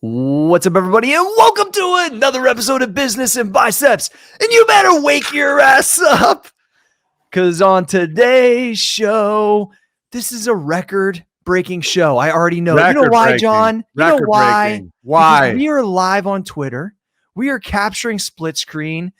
What's up, everybody, and welcome to another episode of Business and Biceps. And you better wake your ass up, because on today's show, this is a record-breaking show. I already know. You know why, John? You know why? Why? Because we are live on Twitter. We are capturing split screen.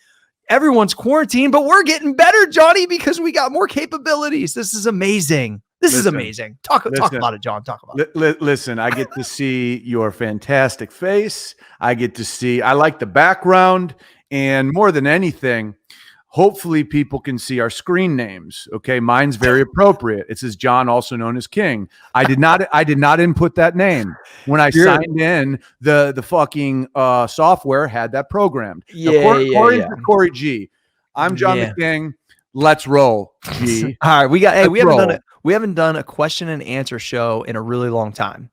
Everyone's quarantined, but we're getting better, Johnny, because we got more capabilities. This is amazing. This is amazing. Talk about it, John. Talk about it. Listen, I get to see your fantastic face. I like the background. And more than anything, hopefully people can see our screen names. Okay. Mine's very appropriate. It says John, also known as King. I did not input that name. When I signed in, the fucking software had that programmed. Cory's Cory G. I'm John the King. Let's roll, G. All right. We haven't done a question and answer show in a really long time.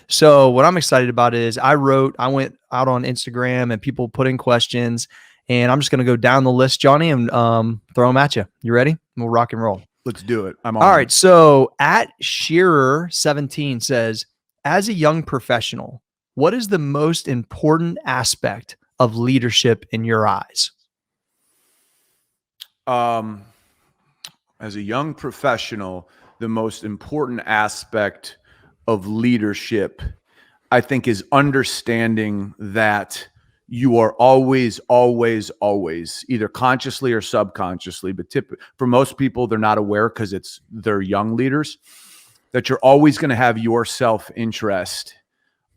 So what I'm excited about is I went out on Instagram and people put in questions, and I'm just going to go down the list, Johnny, and throw them at you. You ready? We'll rock and roll. Let's do it. All right. So at Shearer17 says, as a young professional, what is the most important aspect of leadership in your eyes? As a young professional, the most important aspect of leadership, I think, is understanding that you are always either consciously or subconsciously, but for most people, they're not aware because they're young leaders, that you're always going to have your self-interest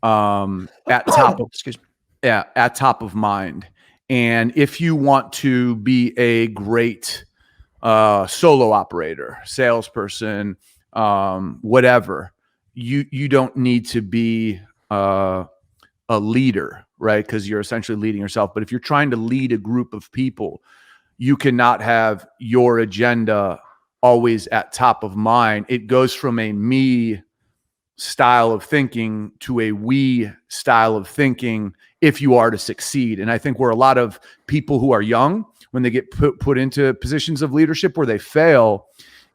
at top of mind. And if you want to be a great solo operator, salesperson, whatever, you don't need to be a leader, right? Because you're essentially leading yourself. But if you're trying to lead a group of people, you cannot have your agenda always at top of mind. It goes from a me style of thinking to a we style of thinking if you are to succeed. And I think where a lot of people who are young, when they get put into positions of leadership where they fail,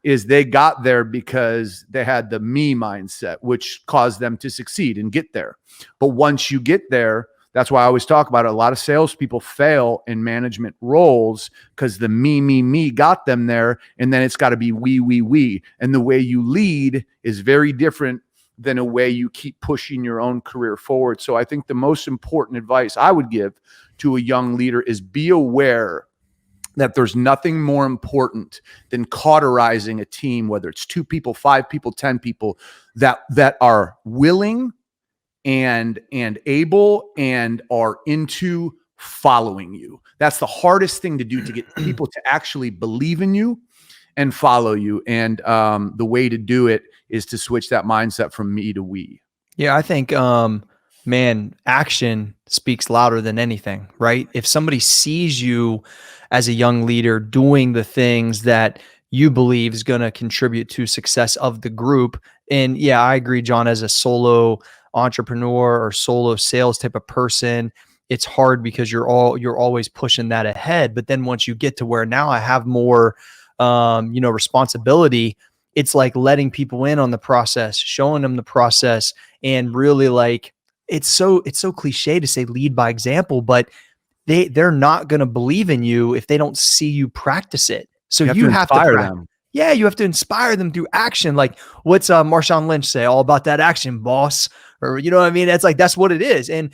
is they got there because they had the me mindset, which caused them to succeed and get there. But once you get there, that's why I always talk about it. A lot of salespeople fail in management roles because the me got them there. And then it's got to be we. And the way you lead is very different than a way you keep pushing your own career forward. So I think the most important advice I would give to a young leader is be aware that there's nothing more important than cauterizing a team, whether it's 2 people, 5 people, 10 people that are willing and able and are into following you. That's the hardest thing to do, to get people to actually believe in you and follow you. And the way to do it is to switch that mindset from me to we. Yeah, I think, action speaks louder than anything, right? If somebody sees you as a young leader doing the things that you believe is going to contribute to success of the group. And yeah, I agree, John, as a solo entrepreneur or solo sales type of person, it's hard because you're always pushing that ahead. But then once you get to where now I have more, responsibility, it's like letting people in on the process, showing them the process, and really like, it's so cliche to say lead by example, but they're not going to believe in you if they don't see you practice it. So you have to inspire them. Yeah, you have to inspire them through action. Like what's Marshawn Lynch say? All about that action, boss. Or you know what I mean? That's what it is. And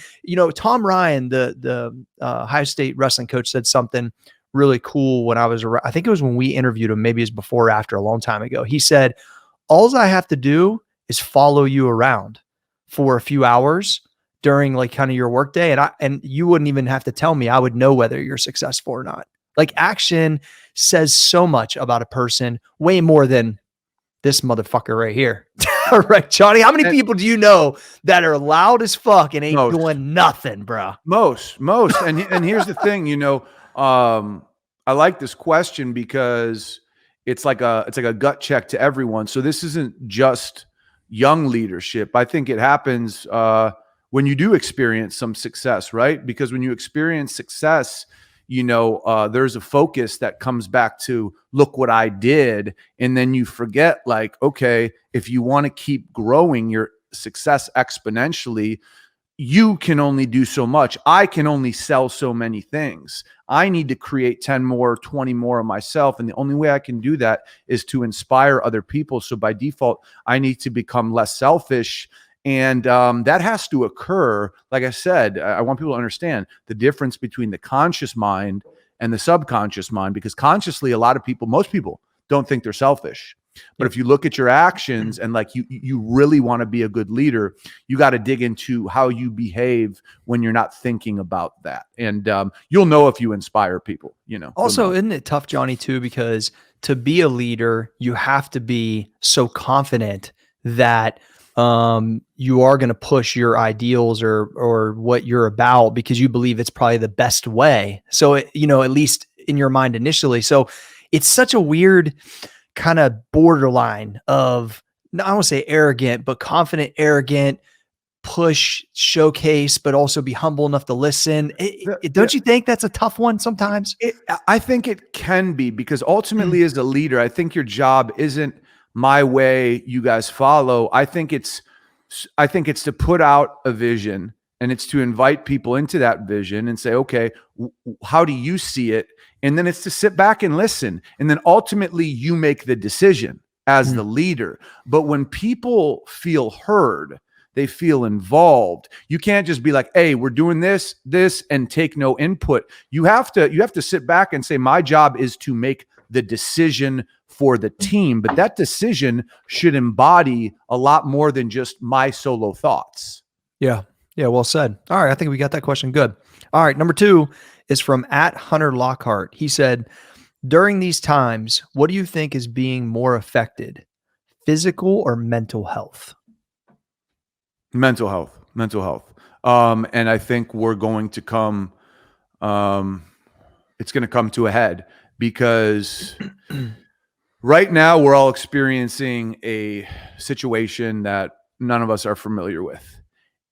Tom Ryan, the Ohio State wrestling coach, said something really cool when I was around. I think it was when we interviewed him. Maybe it was before or after, a long time ago. He said, "All I have to do is follow you around for a few hours during like kind of your workday, and you wouldn't even have to tell me. I would know whether you're successful or not." Like action says so much about a person, way more than this motherfucker right here. All right, Johnny, how many people do you know that are loud as fuck and ain't doing nothing, bro? Most. And here's the thing, I like this question because it's like a gut check to everyone. So this isn't just young leadership. I think it happens when you do experience some success, right? Because when you experience success, there's a focus that comes back to, look what I did. And then you forget, like, okay, if you want to keep growing your success exponentially, you can only do so much. I can only sell so many things. I need to create 10 more, 20 more of myself. And the only way I can do that is to inspire other people. So by default, I need to become less selfish. And that has to occur. Like I said, I want people to understand the difference between the conscious mind and the subconscious mind, because consciously, a lot of people, most people don't think they're selfish. But Yep. if you look at your actions and like you really want to be a good leader, you got to dig into how you behave when you're not thinking about that. And you'll know if you inspire people, you know. Also, isn't it tough, Johnny, too? Because to be a leader, you have to be so confident that you are going to push your ideals or what you're about because you believe it's probably the best way. So, at least in your mind initially. So it's such a weird kind of borderline of, I don't want to say arrogant, but confident, arrogant, push, showcase, but also be humble enough to listen. Don't you think that's a tough one sometimes? I think it can be, because ultimately as a leader, I think your job isn't my way you guys follow. I think it's to put out a vision, and it's to invite people into that vision and say, okay, how do you see it? And then it's to sit back and listen. And then ultimately you make the decision as the leader. But when people feel heard, they feel involved. You can't just be like, hey, we're doing this, and take no input. You have to sit back and say, my job is to make the decision for the team, but that decision should embody a lot more than just my solo thoughts. Yeah. Yeah. Well said. All right. I think we got that question good. All right. Number 2 is from @Hunter Lockhart. He said, during these times, what do you think is being more affected, physical or mental health? Mental health. And I think we're going to come, it's going to come to a head, because right now we're all experiencing a situation that none of us are familiar with.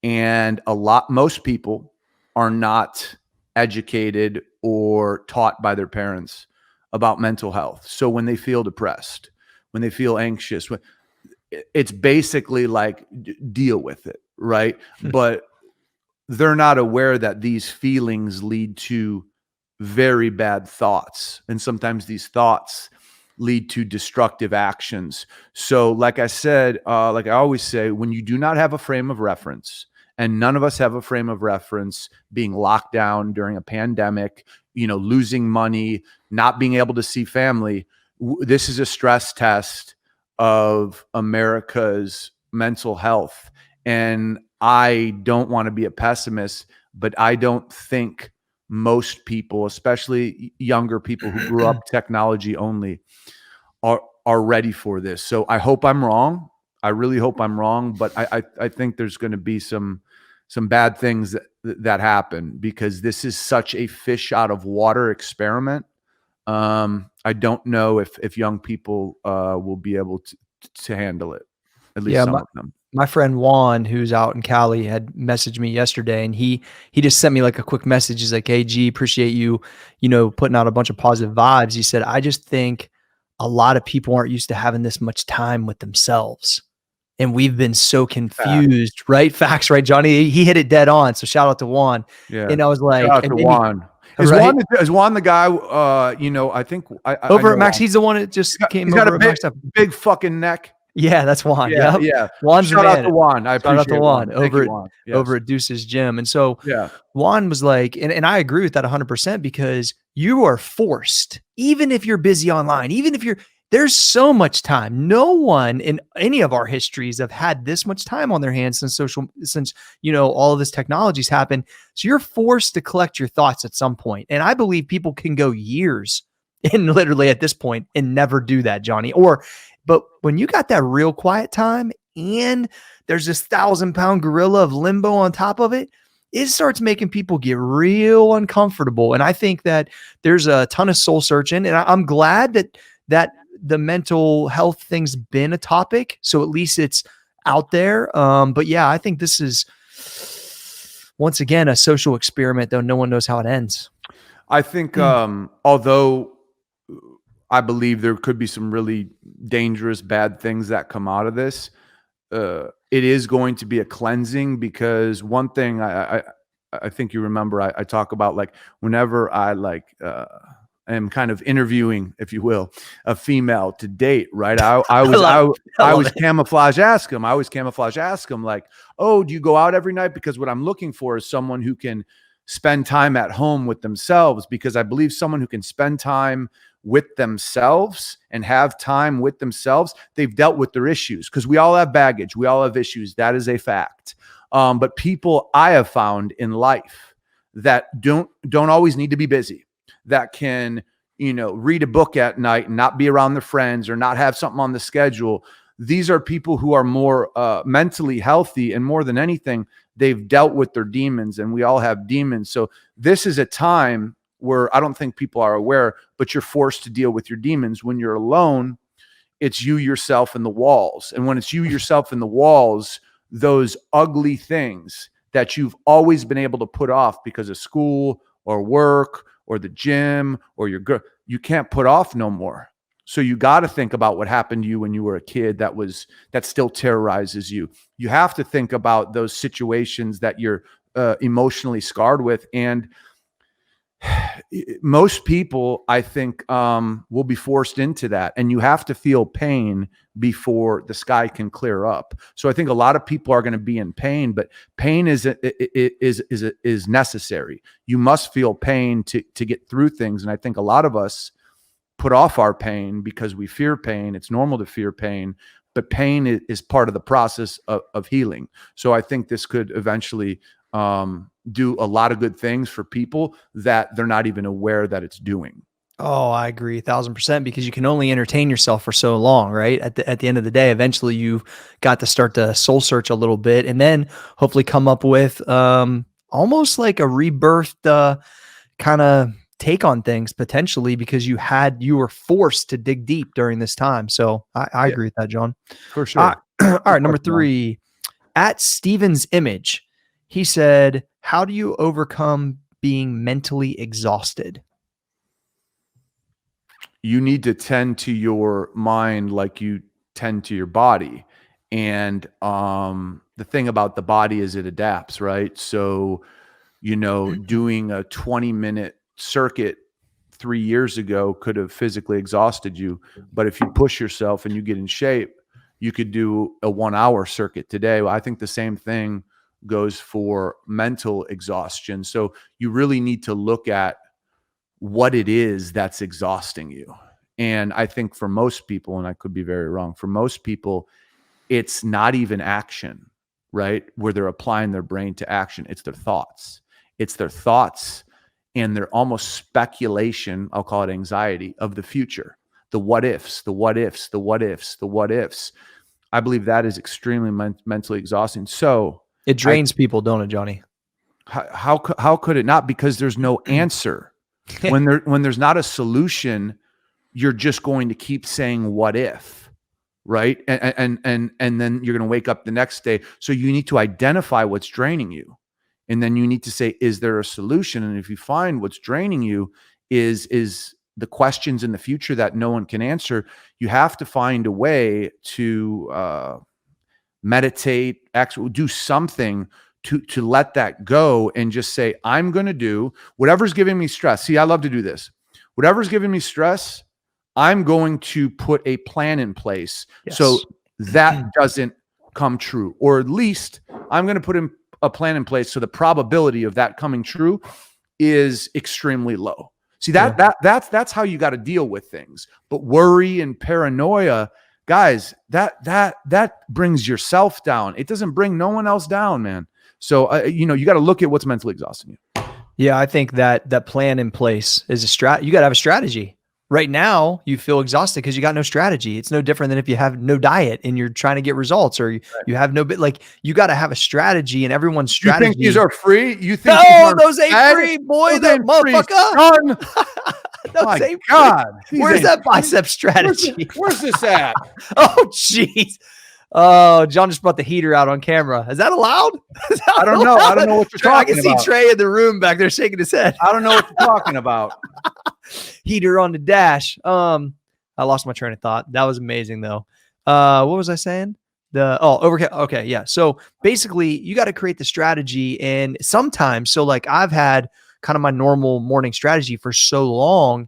And most people are not educated or taught by their parents about mental health. So when they feel depressed, when they feel anxious, it's basically like deal with it, right? But they're not aware that these feelings lead to very bad thoughts, and sometimes these thoughts lead to destructive actions. So like I said, like I always say, when you do not have a frame of reference, and none of us have a frame of reference, being locked down during a pandemic, losing money, not being able to see family, this is a stress test of America's mental health. And I don't want to be a pessimist, but I don't think most people, especially younger people who grew up technology only, are ready for this. So I hope I'm wrong. I really hope I'm wrong, but I think there's going to be some bad things that happen, because this is such a fish out of water experiment. I don't know if young people will be able to handle it. At least some of them. My friend Juan, who's out in Cali, had messaged me yesterday, and he just sent me like a quick message. He's like, "Hey, G, appreciate you, putting out a bunch of positive vibes." He said, "I just think a lot of people aren't used to having this much time with themselves, and we've been so confused." Right? Facts, right, Johnny? He hit it dead on. So shout out to Juan. Yeah. And I was like, Shout out to Juan. Is Juan the guy? I think over at Max. He's the one that just came over. He's got a big fucking neck. Yeah, that's Juan. Yeah, yeah. Juan's Shout out to Juan. I appreciate to Juan Juan. over at Deuce's Gym. And so yeah, Juan was like, and I agree with that 100%, because you are forced, even if you're busy online, even if there's so much time. No one in any of our histories have had this much time on their hands since all of this technology's happened. So you're forced to collect your thoughts at some point. And I believe people can go years and literally at this point and never do that, Johnny. But when you got that real quiet time and there's this 1,000-pound gorilla of limbo on top of it, it starts making people get real uncomfortable. And I think that there's a ton of soul searching, and I'm glad that the mental health thing's been a topic. So at least it's out there. But yeah, I think this is once again a social experiment, though no one knows how it ends. I think although I believe there could be some really dangerous, bad things that come out of this, it is going to be a cleansing, because one thing I think you remember, I talk about, like, whenever I am kind of interviewing, if you will, a female to date, right? I always camouflage ask them. I always camouflage ask them, like, oh, do you go out every night? Because what I'm looking for is someone who can spend time at home with themselves, because I believe someone who can spend time with themselves and have time with themselves, they've dealt with their issues, because we all have baggage. We all have issues. That is a fact. But people I have found in life that don't always need to be busy, that can, read a book at night and not be around their friends or not have something on the schedule. These are people who are more mentally healthy, and more than anything, they've dealt with their demons, and we all have demons. So this is a time where I don't think people are aware, but you're forced to deal with your demons. When you're alone, it's you, yourself, and the walls. And when it's you, yourself, and the walls, those ugly things that you've always been able to put off because of school or work or the gym or your girl, you can't put off no more. So you got to think about what happened to you when you were a kid that still terrorizes you. You have to think about those situations that you're emotionally scarred with. And most people, I think, will be forced into that, and you have to feel pain before the sky can clear up. So I think a lot of people are going to be in pain, but pain is necessary. You must feel pain to get through things, and I think a lot of us put off our pain because we fear pain. It's normal to fear pain, but pain is part of the process of healing. So I think this could eventually do a lot of good things for people that they're not even aware that it's doing. Oh, I agree 1,000%, because you can only entertain yourself for so long, right? At the end of the day, eventually you've got to start to soul search a little bit, and then hopefully come up with almost like a rebirthed kind of take on things, potentially, because you were forced to dig deep during this time. So I agree with that, John. For sure. All right, number 3, at Steven's Image, he said, how do you overcome being mentally exhausted? You need to tend to your mind like you tend to your body. And the thing about the body is it adapts, right? So, doing a 20-minute circuit 3 years ago could have physically exhausted you. But if you push yourself and you get in shape, you could do a 1-hour circuit today. Well, I think the same thing goes for mental exhaustion. So you really need to look at what it is that's exhausting you. And I think for most people, and I could be very wrong, for most people, it's not even action, right? Where they're applying their brain to action. It's their thoughts. It's their thoughts and their almost speculation, I'll call it anxiety, of the future. The what ifs, the what ifs, the what ifs, the what ifs. I believe that is extremely mentally exhausting. So it drains people, don't it, Johnny? How could it not? Because there's no answer. When there's not a solution, you're just going to keep saying what if, right? And then you're going to wake up the next day. So you need to identify what's draining you. And then you need to say, is there a solution? And if you find what's draining you is the questions in the future that no one can answer, you have to find a way to meditate, actually do something to let that go and just say, I'm going to do whatever's giving me stress. See, I love to do this. Whatever's giving me stress, I'm going to put a plan in place. Yes. So that doesn't come true, or at least I'm going to put in a plan in place so the probability of that coming true is extremely low. See, that's how you got to deal with things. But worry and paranoia, guys, that brings yourself down. It doesn't bring no one else down, man. So you got to look at what's mentally exhausting you. Yeah, I think that plan in place is a you got to have a strategy. Right now, you feel exhausted because you got no strategy. It's no different than if you have no diet and you're trying to get results, or you have no bit. Like, you got to have a strategy, and everyone's strategy. You think these are free? You think those ain't free, boy? That motherfucker. Those ain't God. Free. Where's that bicep strategy? Where's this at? Oh, jeez. Oh, John just brought the heater out on camera. Is that allowed? I don't know. I don't know what you're talking about. I can see Trey in the room back there shaking his head. I don't know what you're talking about. Heater on the dash. I lost my train of thought. That was amazing, though. What was I saying? Okay, yeah. So basically, you got to create the strategy, and sometimes, so like I've had kind of my normal morning strategy for so long.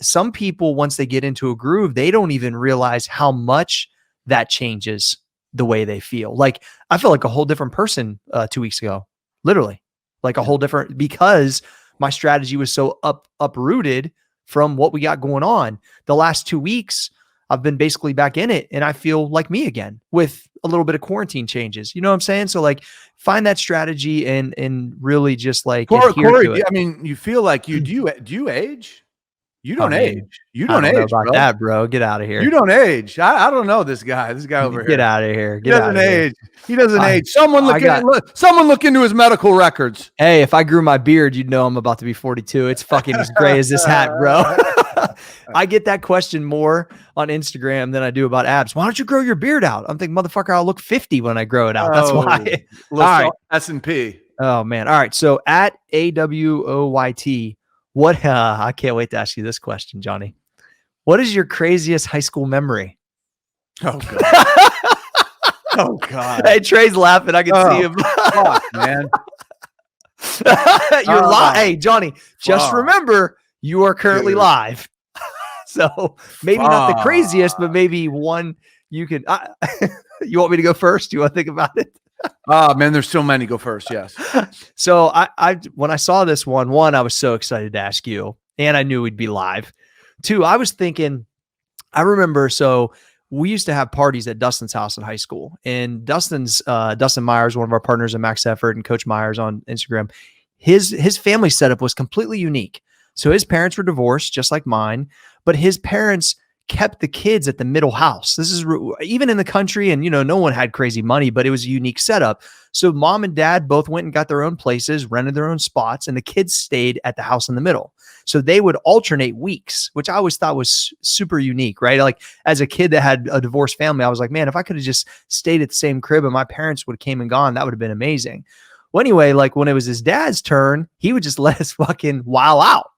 Some people, once they get into a groove, they don't even realize how much that changes the way they feel. Like I felt like a whole different person 2 weeks ago, literally, like a Yeah. whole different, because my strategy was so uprooted from what we got going on. The last 2 weeks, I've been basically back in it, and I feel like me again with a little bit of quarantine changes. You know what I'm saying? So like, find that strategy and really just like adhere Corey, to it. I mean, you feel like do you age? You I don't mean, age. You I don't don't know age, about bro. that, bro. Get out of You here. don't age. I don't know this guy. This guy over Get here. out of here. He Get out doesn't of here. age. He doesn't I age. Someone I got someone look into his medical records. Hey, if I grew my beard, you'd know I'm about to be 42. It's fucking as gray as this hat, bro. I get that question more on Instagram than I do about abs. Why don't you grow your beard out? I'm thinking, motherfucker, I'll look 50 when I grow it out. That's Oh, why. All right. S&P. Oh man. All right. So at AWOYT, what I can't wait to ask you this question, Johnny. What is your craziest high school memory? Oh god. Oh god. Hey, Trey's laughing. I can see him. Fuck, man. You're live. Hey, Johnny, just fuck. remember you are currently Dude. live. So maybe not the craziest, but maybe one you can. You want me to go first? Do you want to think about it? Oh man, there's so many. Go first. Yes. So I when I saw this one, I was so excited to ask you, and I knew we'd be live. Two, I was thinking, I remember, so we used to have parties at Dustin's house in high school, and Dustin Myers, one of our partners in Max Effort, and Coach Myers on Instagram, his family setup was completely unique. So his parents were divorced, just like mine, but his parents kept the kids at the middle house. This is even in the country, and no one had crazy money, but it was a unique setup. So mom and dad both went and got their own places, rented their own spots, and the kids stayed at the house in the middle. So they would alternate weeks, which I always thought was super unique, right? Like as a kid that had a divorced family, I was like, man, if I could have just stayed at the same crib and my parents would have came and gone, that would have been amazing. Well, anyway, like when it was his dad's turn, he would just let us fucking wow out.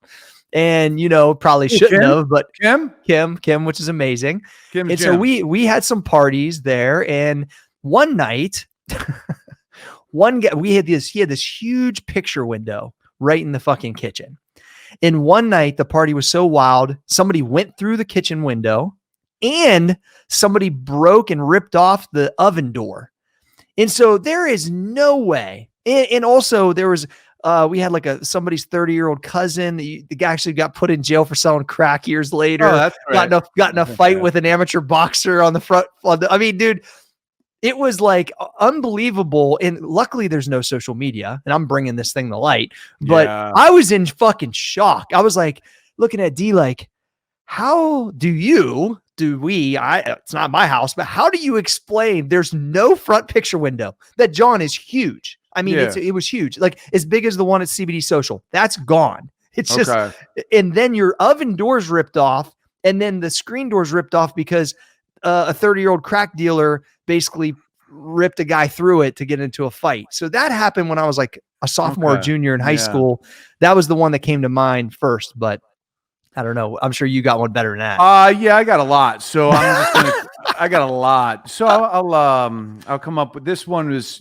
And probably shouldn't have, but Kim, which is amazing. And so we had some parties there, and one night, one guy, he had this huge picture window right in the fucking kitchen. And one night the party was so wild, somebody went through the kitchen window and somebody broke and ripped off the oven door. And so there is no way. And also there was, we had like somebody's 30-year-old cousin. The guy actually got put in jail for selling crack years later. Oh, that's right. Got in a fight with an amateur boxer on the front. I mean, dude, it was like unbelievable. And luckily there's no social media, and I'm bringing this thing to light, but Yeah. I was in fucking shock. I was like looking at D like, how it's not my house, but how do you explain there's no front picture window? That John is huge. I mean, it was huge, like as big as the one at CBD Social. That's gone. It's just, and then your oven doors ripped off, and then the screen doors ripped off because a 30-year-old crack dealer basically ripped a guy through it to get into a fight. So that happened when I was like a sophomore or junior in high school. That was the one that came to mind first, but I don't know. I'm sure you got one better than that. Yeah, I got a lot. So I'm just gonna, I got a lot. So I'll come up with this one. Was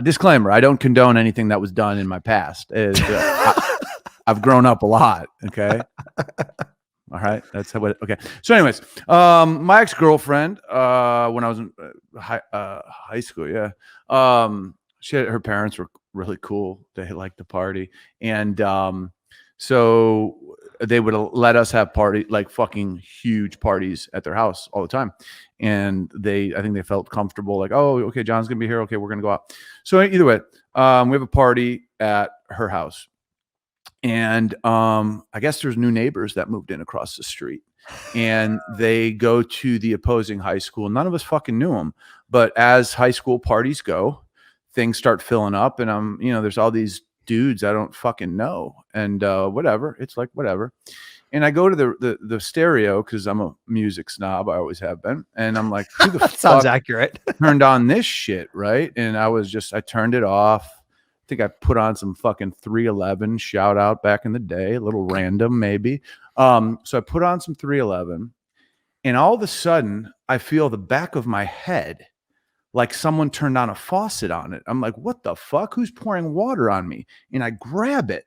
disclaimer: I don't condone anything that was done in my past. I've grown up a lot. Okay. All right. That's how it. Okay. So, anyways, my ex-girlfriend, when I was in high school, her parents were really cool. They liked to party, and so they would let us have like fucking huge parties at their house all the time. And I think they felt comfortable, like, oh, okay, John's gonna be here. Okay, we're gonna go out. So either way, we have a party at her house. And I guess there's new neighbors that moved in across the street, and they go to the opposing high school. None of us fucking knew them, but as high school parties go, things start filling up, and there's all these dudes I don't fucking know, and whatever. It's like whatever. And I go to the stereo because I'm a music snob. I always have been, and I'm like, who the fuck sounds accurate. turned on this shit, right? And I turned it off. I think I put on some fucking 311 shout out back in the day, a little random maybe. So I put on some 311, And all of a sudden, I feel the back of my head like someone turned on a faucet on it. I'm like, what the fuck? Who's pouring water on me? And I grab it.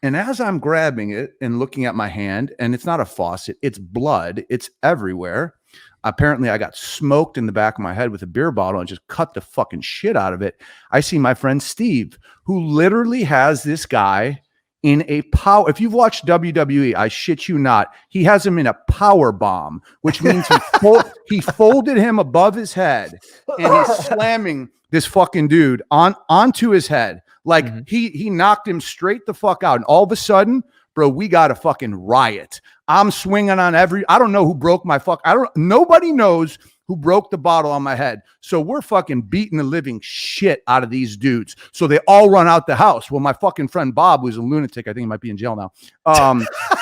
And as I'm grabbing it and looking at my hand, and it's not a faucet, it's blood, it's everywhere. Apparently, I got smoked in the back of my head with a beer bottle and just cut the fucking shit out of it. I see my friend Steve, who literally has this guy in a power. If you've watched WWE, I shit you not, he has him in a power bomb, which means he folded him above his head and he's slamming this fucking dude onto his head. Like he knocked him straight the fuck out. And all of a sudden, bro, we got a fucking riot. I'm swinging on I don't know who broke my nobody knows who broke the bottle on my head. So we're fucking beating the living shit out of these dudes. So they all run out the house. Well, my fucking friend Bob, who's a lunatic, I think he might be in jail now.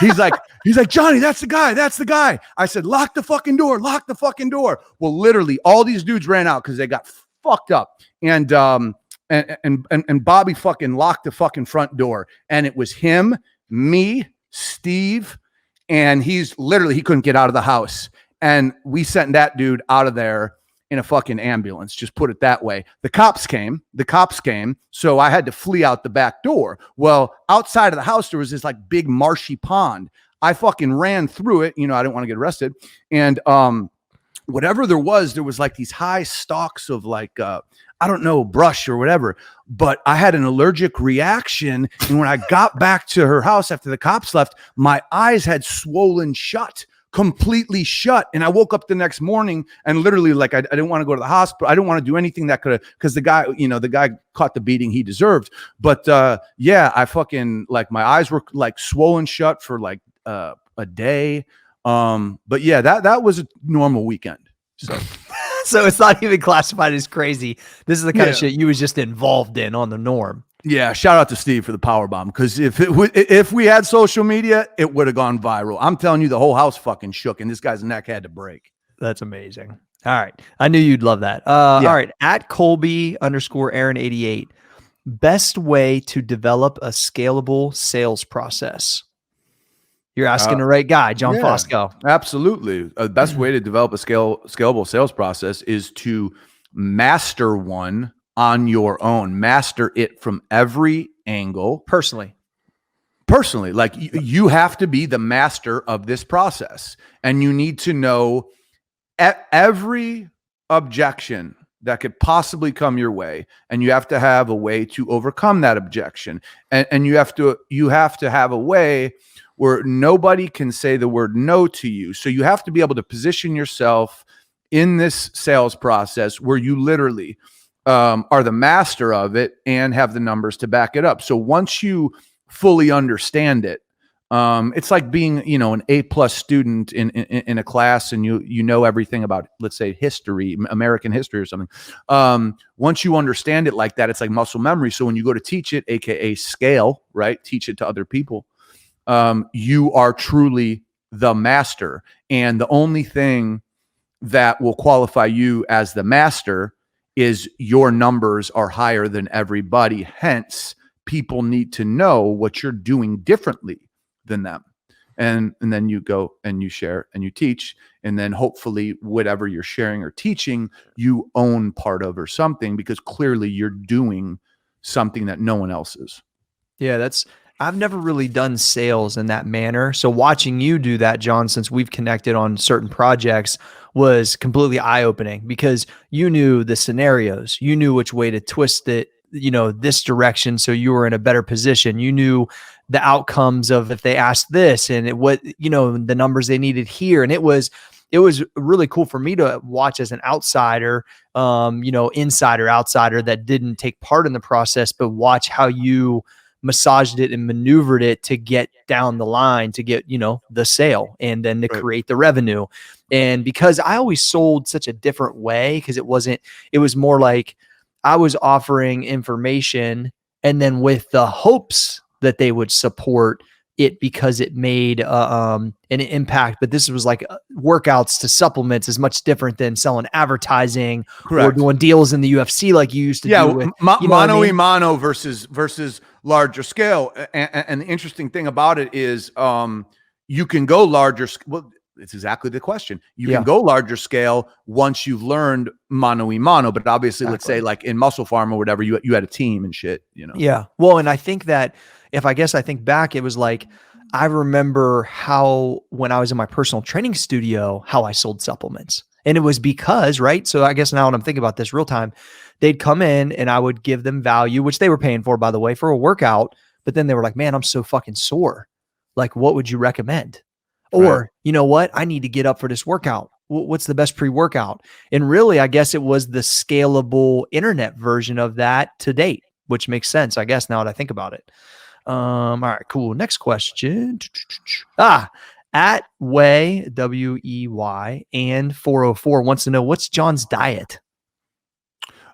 He's like, Johnny, that's the guy. I said, lock the fucking door. Well, literally all these dudes ran out because they got fucked up. And Bobby fucking locked the fucking front door. And it was him, me, Steve, and he couldn't get out of the house. And we sent that dude out of there in a fucking ambulance, just put it that way. The cops came, so I had to flee out the back door. Well, outside of the house, there was this like big marshy pond. I fucking ran through it. You know, I didn't want to get arrested. And whatever there was like these high stalks of like, I don't know, brush or whatever. But I had an allergic reaction. And when I got back to her house after the cops left, my eyes had swollen shut. Completely shut. And I woke up the next morning and literally like I didn't want to go to the hospital. I didn't want to do anything that could have, because the guy caught the beating he deserved. But yeah, I fucking like my eyes were like swollen shut for like a day. But yeah, that was a normal weekend. So so it's not even classified as crazy. This is the kind of shit you was just involved in on the norm. Yeah, shout out to Steve for the power bomb, because if we had social media, it would have gone viral. I'm telling you, the whole house fucking shook, and this guy's neck had to break. That's amazing. All right, I knew you'd love that. All right, at Colby_Aaron88, best way to develop a scalable sales process. You're asking the right guy, John Fosco. Absolutely, the best way to develop a scalable sales process is to master one on your own. Master it from every angle. Personally, like you have to be the master of this process, and you need to know every objection that could possibly come your way, and you have to have a way to overcome that objection, and you have to have a way where nobody can say the word no to you. So you have to be able to position yourself in this sales process where you literally are the master of it and have the numbers to back it up. So once you fully understand it, it's like being, an A+ student in a class, and you know everything about, let's say, history, American history or something. Once you understand it like that, it's like muscle memory. So when you go to teach it, AKA scale, right? Teach it to other people. You are truly the master, and the only thing that will qualify you as the master is your numbers are higher than everybody. Hence, people need to know what you're doing differently than them. And then you go and you share and you teach. And then hopefully whatever you're sharing or teaching, you own part of or something, because clearly you're doing something that no one else is. Yeah, I've never really done sales in that manner. So watching you do that, John, since we've connected on certain projects, was completely eye-opening, because you knew the scenarios, you knew which way to twist it, this direction, so you were in a better position. You knew the outcomes of if they asked this and the numbers they needed here. And it was really cool for me to watch as an outsider, insider, outsider that didn't take part in the process, but watch how you massaged it and maneuvered it to get down the line, to get, the sale, and then to create the revenue. And because I always sold such a different way, because it was more like I was offering information and then with the hopes that they would support it because it made an impact. But this was like workouts to supplements is much different than selling advertising. Correct. Or doing deals in the UFC like you used to do. With, mano a mano versus larger scale. And the interesting thing about it is you can go larger. Well, it's exactly the question. You Yeah. can go larger scale once you've learned mano a mano, but obviously, let's say like in Muscle Farm or whatever, you had a team and shit, you know? Yeah. Well, and I think that if I guess I think back, it was like, I remember how when I was in my personal training studio, how I sold supplements. And it was because, right? So I guess now when I'm thinking about this real time, they'd come in and I would give them value, which they were paying for, by the way, for a workout. But then they were like, man, I'm so fucking sore. Like, what would you recommend? Right. Or, you know what? I need to get up for this workout. What's the best pre-workout? And really, I guess it was the scalable internet version of that to date, which makes sense, I guess, now that I think about it. All right, cool. Next question. At Way, WEY, and 404 wants to know, what's John's diet?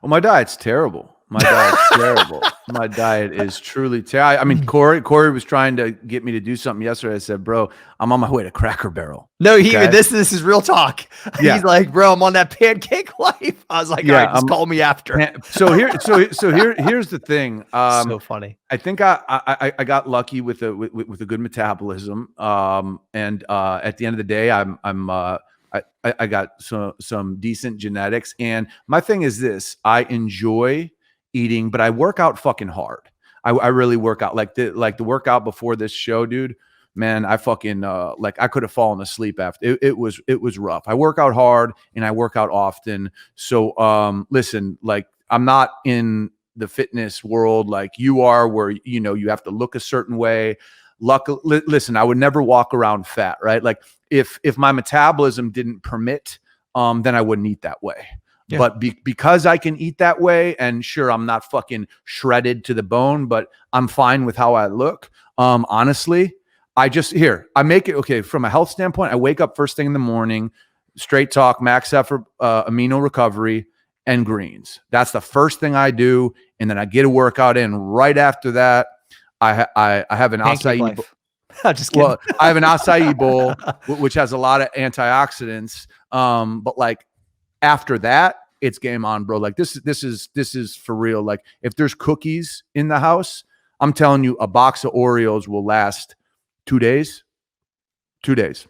Well, my diet's terrible. My diet's terrible. My diet is truly terrible. I mean, Cory was trying to get me to do something yesterday. I said, bro, I'm on my way to Cracker Barrel. No, this is real talk. Yeah. He's like, bro, I'm on that pancake life. I was like, all right, just call me after. So here's the thing. So funny. I think I got lucky with a good metabolism. And at the end of the day, I got some decent genetics. And my thing is this: I enjoy eating, but I work out fucking hard. I really work out. Like the workout before this show, dude. Man, I fucking I could have fallen asleep after. It was rough. I work out hard and I work out often. So listen, like, I'm not in the fitness world like you are, where you have to look a certain way. Listen, I would never walk around fat, right? Like if my metabolism didn't permit, then I wouldn't eat that way. Yeah. But because I can eat that way, and sure, I'm not fucking shredded to the bone, but I'm fine with how I look. Honestly, I make it okay from a health standpoint. I wake up first thing in the morning, straight talk, max effort, amino recovery, and greens. That's the first thing I do, and then I get a workout in. Right after that, I have an acai bowl. I'm just kidding. Well, I have an acai bowl, which has a lot of antioxidants. But like after that, it's game on, bro. Like this is for real. Like if there's cookies in the house, I'm telling you, a box of Oreos will last 2 days. 2 days.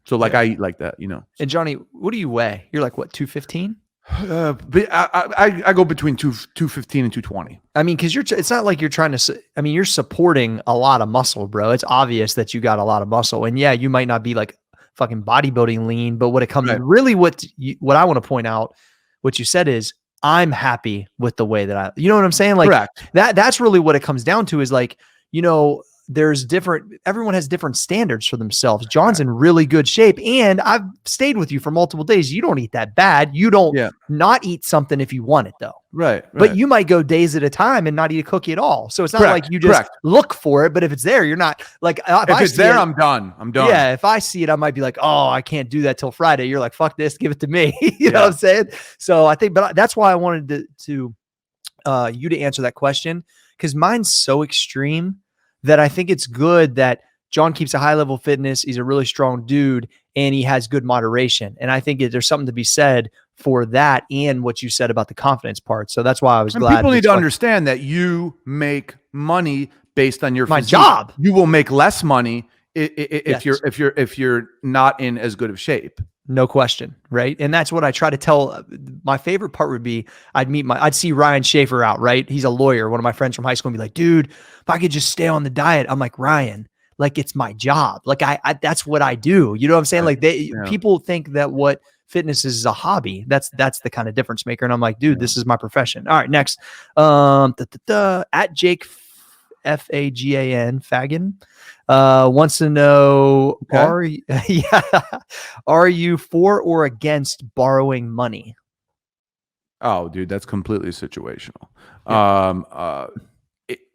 So like, yeah. I eat like that, And Johnny, what do you weigh? You're like, what, 215? But I go between 215 and 220. I mean, because it's not like you're trying to. I mean, you're supporting a lot of muscle, bro. It's obvious that you got a lot of muscle, and yeah, you might not be like fucking bodybuilding lean, but what it comes really what I want to point out, what you said is, I'm happy with the way that you know what I'm saying? Like correct. That's really what it comes down to, is like, everyone has different standards for themselves. John's in really good shape, and I've stayed with you for multiple days. You don't eat that bad. You don't not eat something if you want it, though. Right. But you might go days at a time and not eat a cookie at all. So it's not like you just look for it, but if it's there, you're not like, if it's there, I'm done. Yeah. If I see it, I might be like, oh, I can't do that till Friday. You're like, fuck this, give it to me. You know what I'm saying? So I think, but that's why I wanted to you to answer that question, because mine's so extreme that I think it's good that John keeps a high level of fitness. He's a really strong dude, and he has good moderation. And I think there's something to be said for that, and what you said about the confidence part. So that's why I was glad. People need to understand that you make money based on your my job. You will make less money if you're not in as good of shape. No question, right? And that's what I try to tell. My favorite part would be I'd see Ryan Schaefer out, right? He's a lawyer, one of my friends from high school, and be like, dude, if I could just stay on the diet. I'm like, Ryan, like, it's my job. Like I that's what I do. You know what I'm saying? Like people think that what fitness is a hobby. That's the kind of difference maker. And I'm like, dude, this is my profession. All right, next. At Jake Fagan wants to know, are you for or against borrowing money? Oh, dude, that's completely situational.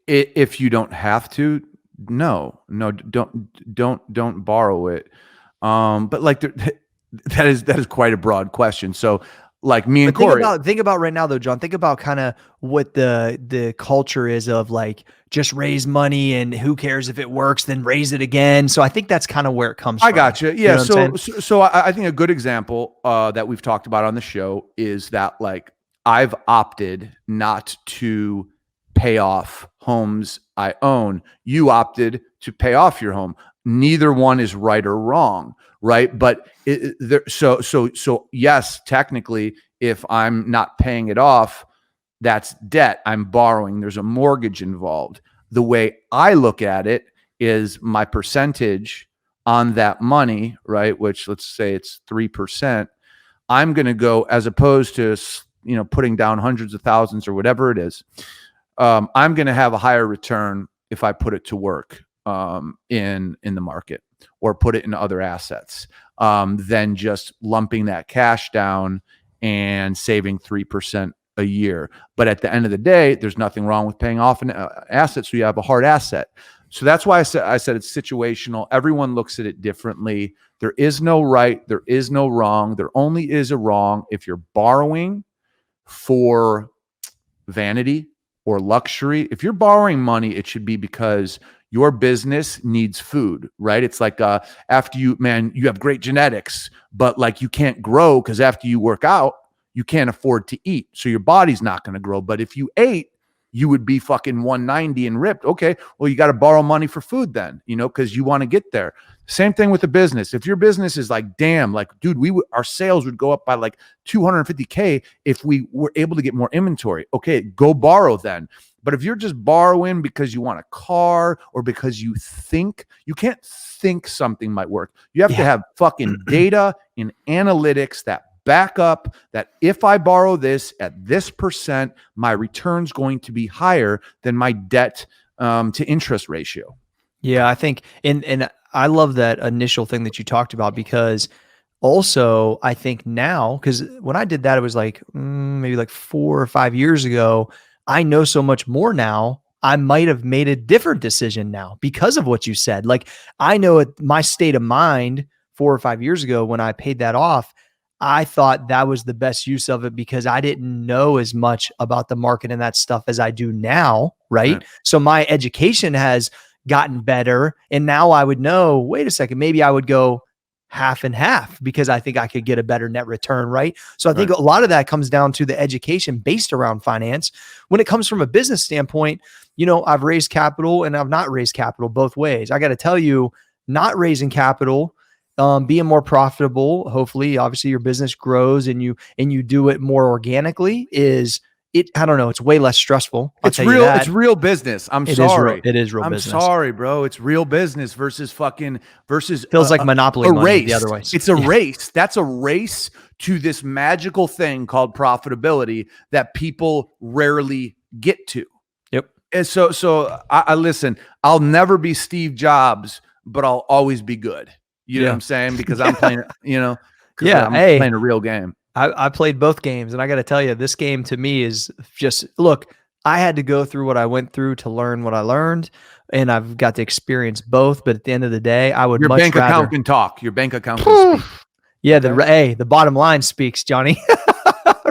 If you don't have to, no, don't borrow it. But like that is quite a broad question. So like me and Cory. Think about right now though, John. Think about kind of what the culture is of like, just raise money and who cares if it works, then raise it again. So I think that's kind of where it comes from. I got you. Yeah. So I think a good example that we've talked about on the show is that, like, I've opted not to pay off homes I own. You opted to pay off your home. neither one is right or wrong, right? But so yes, technically, if I'm not paying it off, that's debt. I'm borrowing. There's a mortgage involved. The way I look at it is my percentage on that money, right? Which let's say it's 3%. I'm going to go, as opposed to, putting down hundreds of thousands or whatever it is. I'm going to have a higher return if I put it to work in the market or put it in other assets than just lumping that cash down and saving 3% a year. But at the end of the day, there's nothing wrong with paying off an asset, so you have a hard asset. So that's why I said it's situational. Everyone looks at it differently. There is no right. There is no wrong. There only is a wrong if you're borrowing for vanity or luxury. If you're borrowing money, it should be because your business needs food, right? It's like after you have great genetics, but like you can't grow because after you work out, you can't afford to eat. So your body's not going to grow. But if you ate, you would be fucking 190 and ripped. Okay, well, you got to borrow money for food then, because you want to get there. Same thing with the business. If your business is like, damn, like, dude, our sales would go up by like 250K if we were able to get more inventory. Okay, go borrow then. But if you're just borrowing because you want a car or because you can't think something might work. You have to have fucking data and analytics that back up that if I borrow this at this percent, my return's going to be higher than my debt to interest ratio. Yeah, I think, and I love that initial thing that you talked about, because also I think now, because when I did that, it was like maybe like 4 or 5 years ago. I know so much more now. I might have made a different decision now because of what you said. Like, I know my state of mind 4 or 5 years ago when I paid that off, I thought that was the best use of it because I didn't know as much about the market and that stuff as I do now. Right. So my education has gotten better. And now I would know, wait a second, maybe I would go half and half because I think I could get a better net return. Right. So I think a lot of that comes down to the education based around finance. When it comes from a business standpoint, I've raised capital and I've not raised capital both ways. I got to tell you, not raising capital, being more profitable, hopefully, obviously your business grows and you do it more organically I don't know. It's way less stressful. It's real. It's real business. I'm sorry. It is real business. I'm sorry, bro. It's real business versus feels like monopoly money race. The other way. It's a race. That's a race to this magical thing called profitability that people rarely get to. Yep. And so I listen. I'll never be Steve Jobs, but I'll always be good. You know what I'm saying? Because I'm playing. I'm playing a real game. I played both games, and I got to tell you, this game to me is just, look, I had to go through what I went through to learn what I learned, and I've got to experience both. But at the end of the day, I would Your much bank rather. Account can talk. Your bank account can speak. Yeah, the bottom line speaks, Johnny.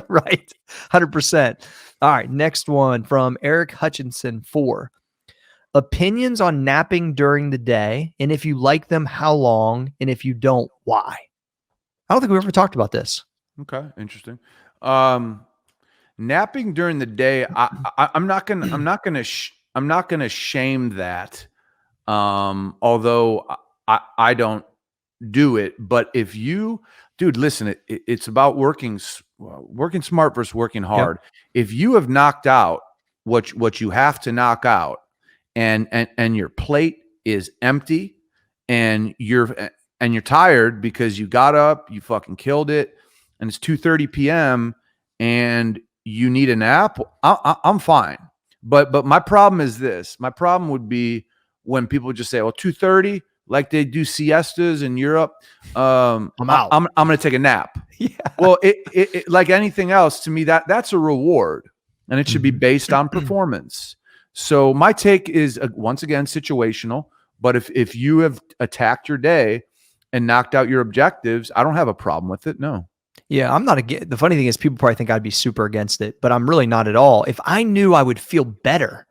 Right, 100%. All right, next one from Eric Hutchinson 4. Opinions on napping during the day, and if you like them, how long, and if you don't, why? I don't think we ever talked about this. Okay, interesting. Napping during the day, I'm not gonna shame that. Although I don't do it, but if you, dude, listen, it's about working smart versus working hard. Yep. If you have knocked out what you have to knock out, and your plate is empty, and you're tired because you got up, you fucking killed it, and it's 2:30 p.m. and you need a nap, I'm fine. But my problem is this. My problem would be when people just say, well, 2:30, like they do siestas in Europe. I'm out. I'm going to take a nap. Yeah. Well, it like anything else, to me, that's a reward, and it should be based on performance. So my take is, once again, situational. But if you have attacked your day and knocked out your objectives, I don't have a problem with it. No. Yeah, I'm not against. The funny thing is, people probably think I'd be super against it, but I'm really not at all. If I knew I would feel better.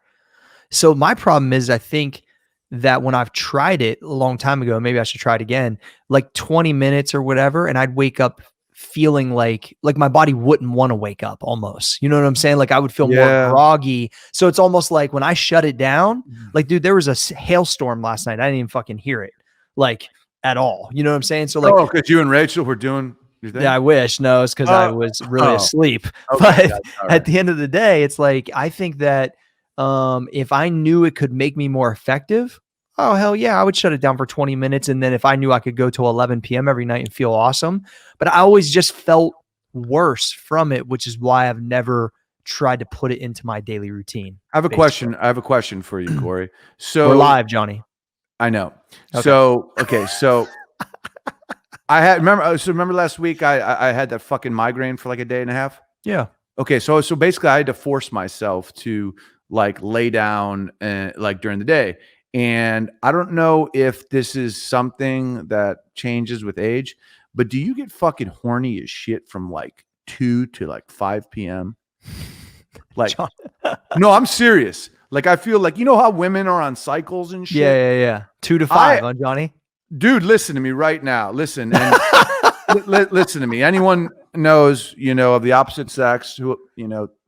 So my problem is, I think that when I've tried it a long time ago, maybe I should try it again, like 20 minutes or whatever, and I'd wake up feeling like my body wouldn't want to wake up almost. You know what I'm saying? Like I would feel more groggy. So it's almost like when I shut it down, like, dude, there was a hailstorm last night. I didn't even fucking hear it. like at all. You know what I'm saying? So like, Oh, because you and Rachel were doing your thing? yeah, I wish. No, it's because I was really asleep. But at the end of the day, it's like I think that if I knew it could make me more effective, oh hell yeah, I would shut it down for 20 minutes. And then if I knew I could go till 11 p.m. every night and feel awesome, but I always just felt worse from it, which is why I've never tried to put it into my daily routine. I have a question. I have a question for you, Cory. So we're live, Johnny. I know. Okay. So I had remember last week I had that fucking migraine for like a day and a half. Yeah. Okay, so basically I had to force myself to like lay down and like during the day. And I don't know if this is something that changes with age, but do you get fucking horny as shit from like 2 to like 5 p.m.? Like, no, I'm serious. Like, I feel like, you know how women are on cycles and shit? Yeah. 2 to 5, huh, Johnny? Dude, listen to me right now. Listen, and listen to me. Anyone knows, of the opposite sex who,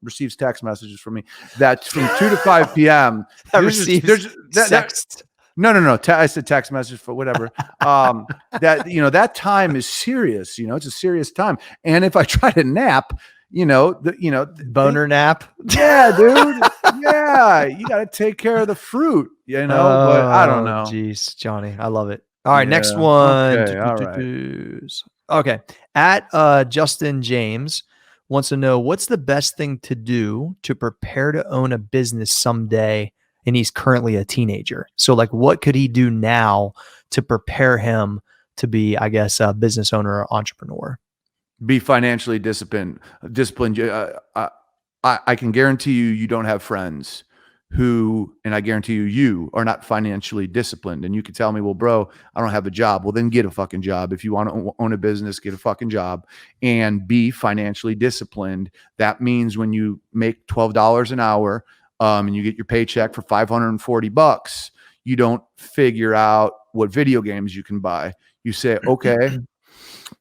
receives text messages from me that from 2 to 5 p.m. Sexted. No. I said text message for whatever. That time is serious. It's a serious time. And if I try to nap, boner nap. Yeah, dude. Yeah, you got to take care of the fruit. But I don't know. Jeez, Johnny, I love it. All right, next one. Okay, all right. Okay, at Justin James wants to know what's the best thing to do to prepare to own a business someday, and he's currently a teenager. So, like, what could he do now to prepare him to be, I guess, a business owner or entrepreneur? Be financially disciplined. I can guarantee you don't have friends who, and I guarantee you are not financially disciplined. And you could tell me, well, bro, I don't have a job. Well, then get a fucking job. If you want to own a business, get a fucking job and be financially disciplined. That means when you make $12 an hour and you get your paycheck for $540, you don't figure out what video games you can buy. You say, okay,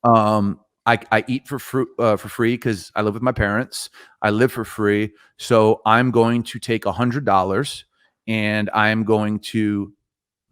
I eat for free because I live with my parents. I live for free. So I'm going to take $100 and I'm going to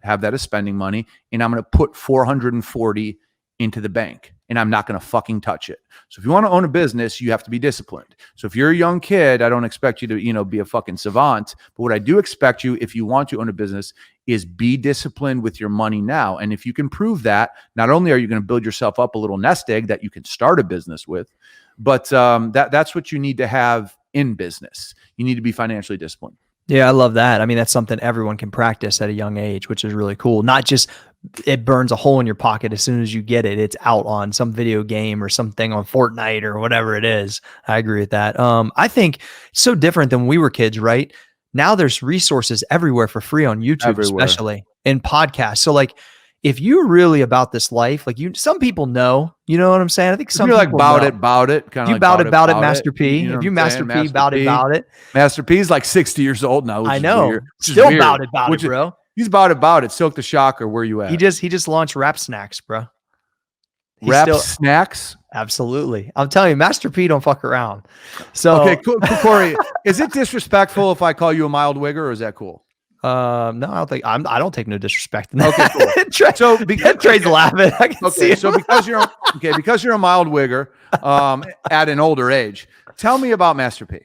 have that as spending money. And I'm going to put $440 into the bank and I'm not going to fucking touch it. So if you want to own a business, you have to be disciplined. So if you're a young kid, I don't expect you to, be a fucking savant. But what I do expect you, if you want to own a business, is be disciplined with your money now. And if you can prove that, not only are you going to build yourself up a little nest egg that you can start a business with, but that's what you need to have in business. You need to be financially disciplined. Yeah, I love that. I mean, that's something everyone can practice at a young age, which is really cool. Not just it burns a hole in your pocket as soon as you get it. It's out on some video game or something on Fortnite or whatever it is. I agree with that. I think it's so different than when we were kids, right? Now there's resources everywhere for free on YouTube, especially in podcasts. So like, if you're really about this life, like some people know, you know what I'm saying? I think some people like about it. Kind of you like about it, Master P. You know if you Master P, about it. Master P is like 60 years old now. I know. Still about it, bro. He's about it. Silk the Shocker. Where you at? He just launched Rap Snacks, bro. Snacks? Absolutely. I'm telling you, Master P don't fuck around. So okay, cool. Cory, is it disrespectful if I call you a mild wigger, or is that cool? No, I don't think I don't take no disrespect in that. Okay, cool. Trey, so Trey's laughing. I can see so because you're a mild wigger at an older age, tell me about Master P.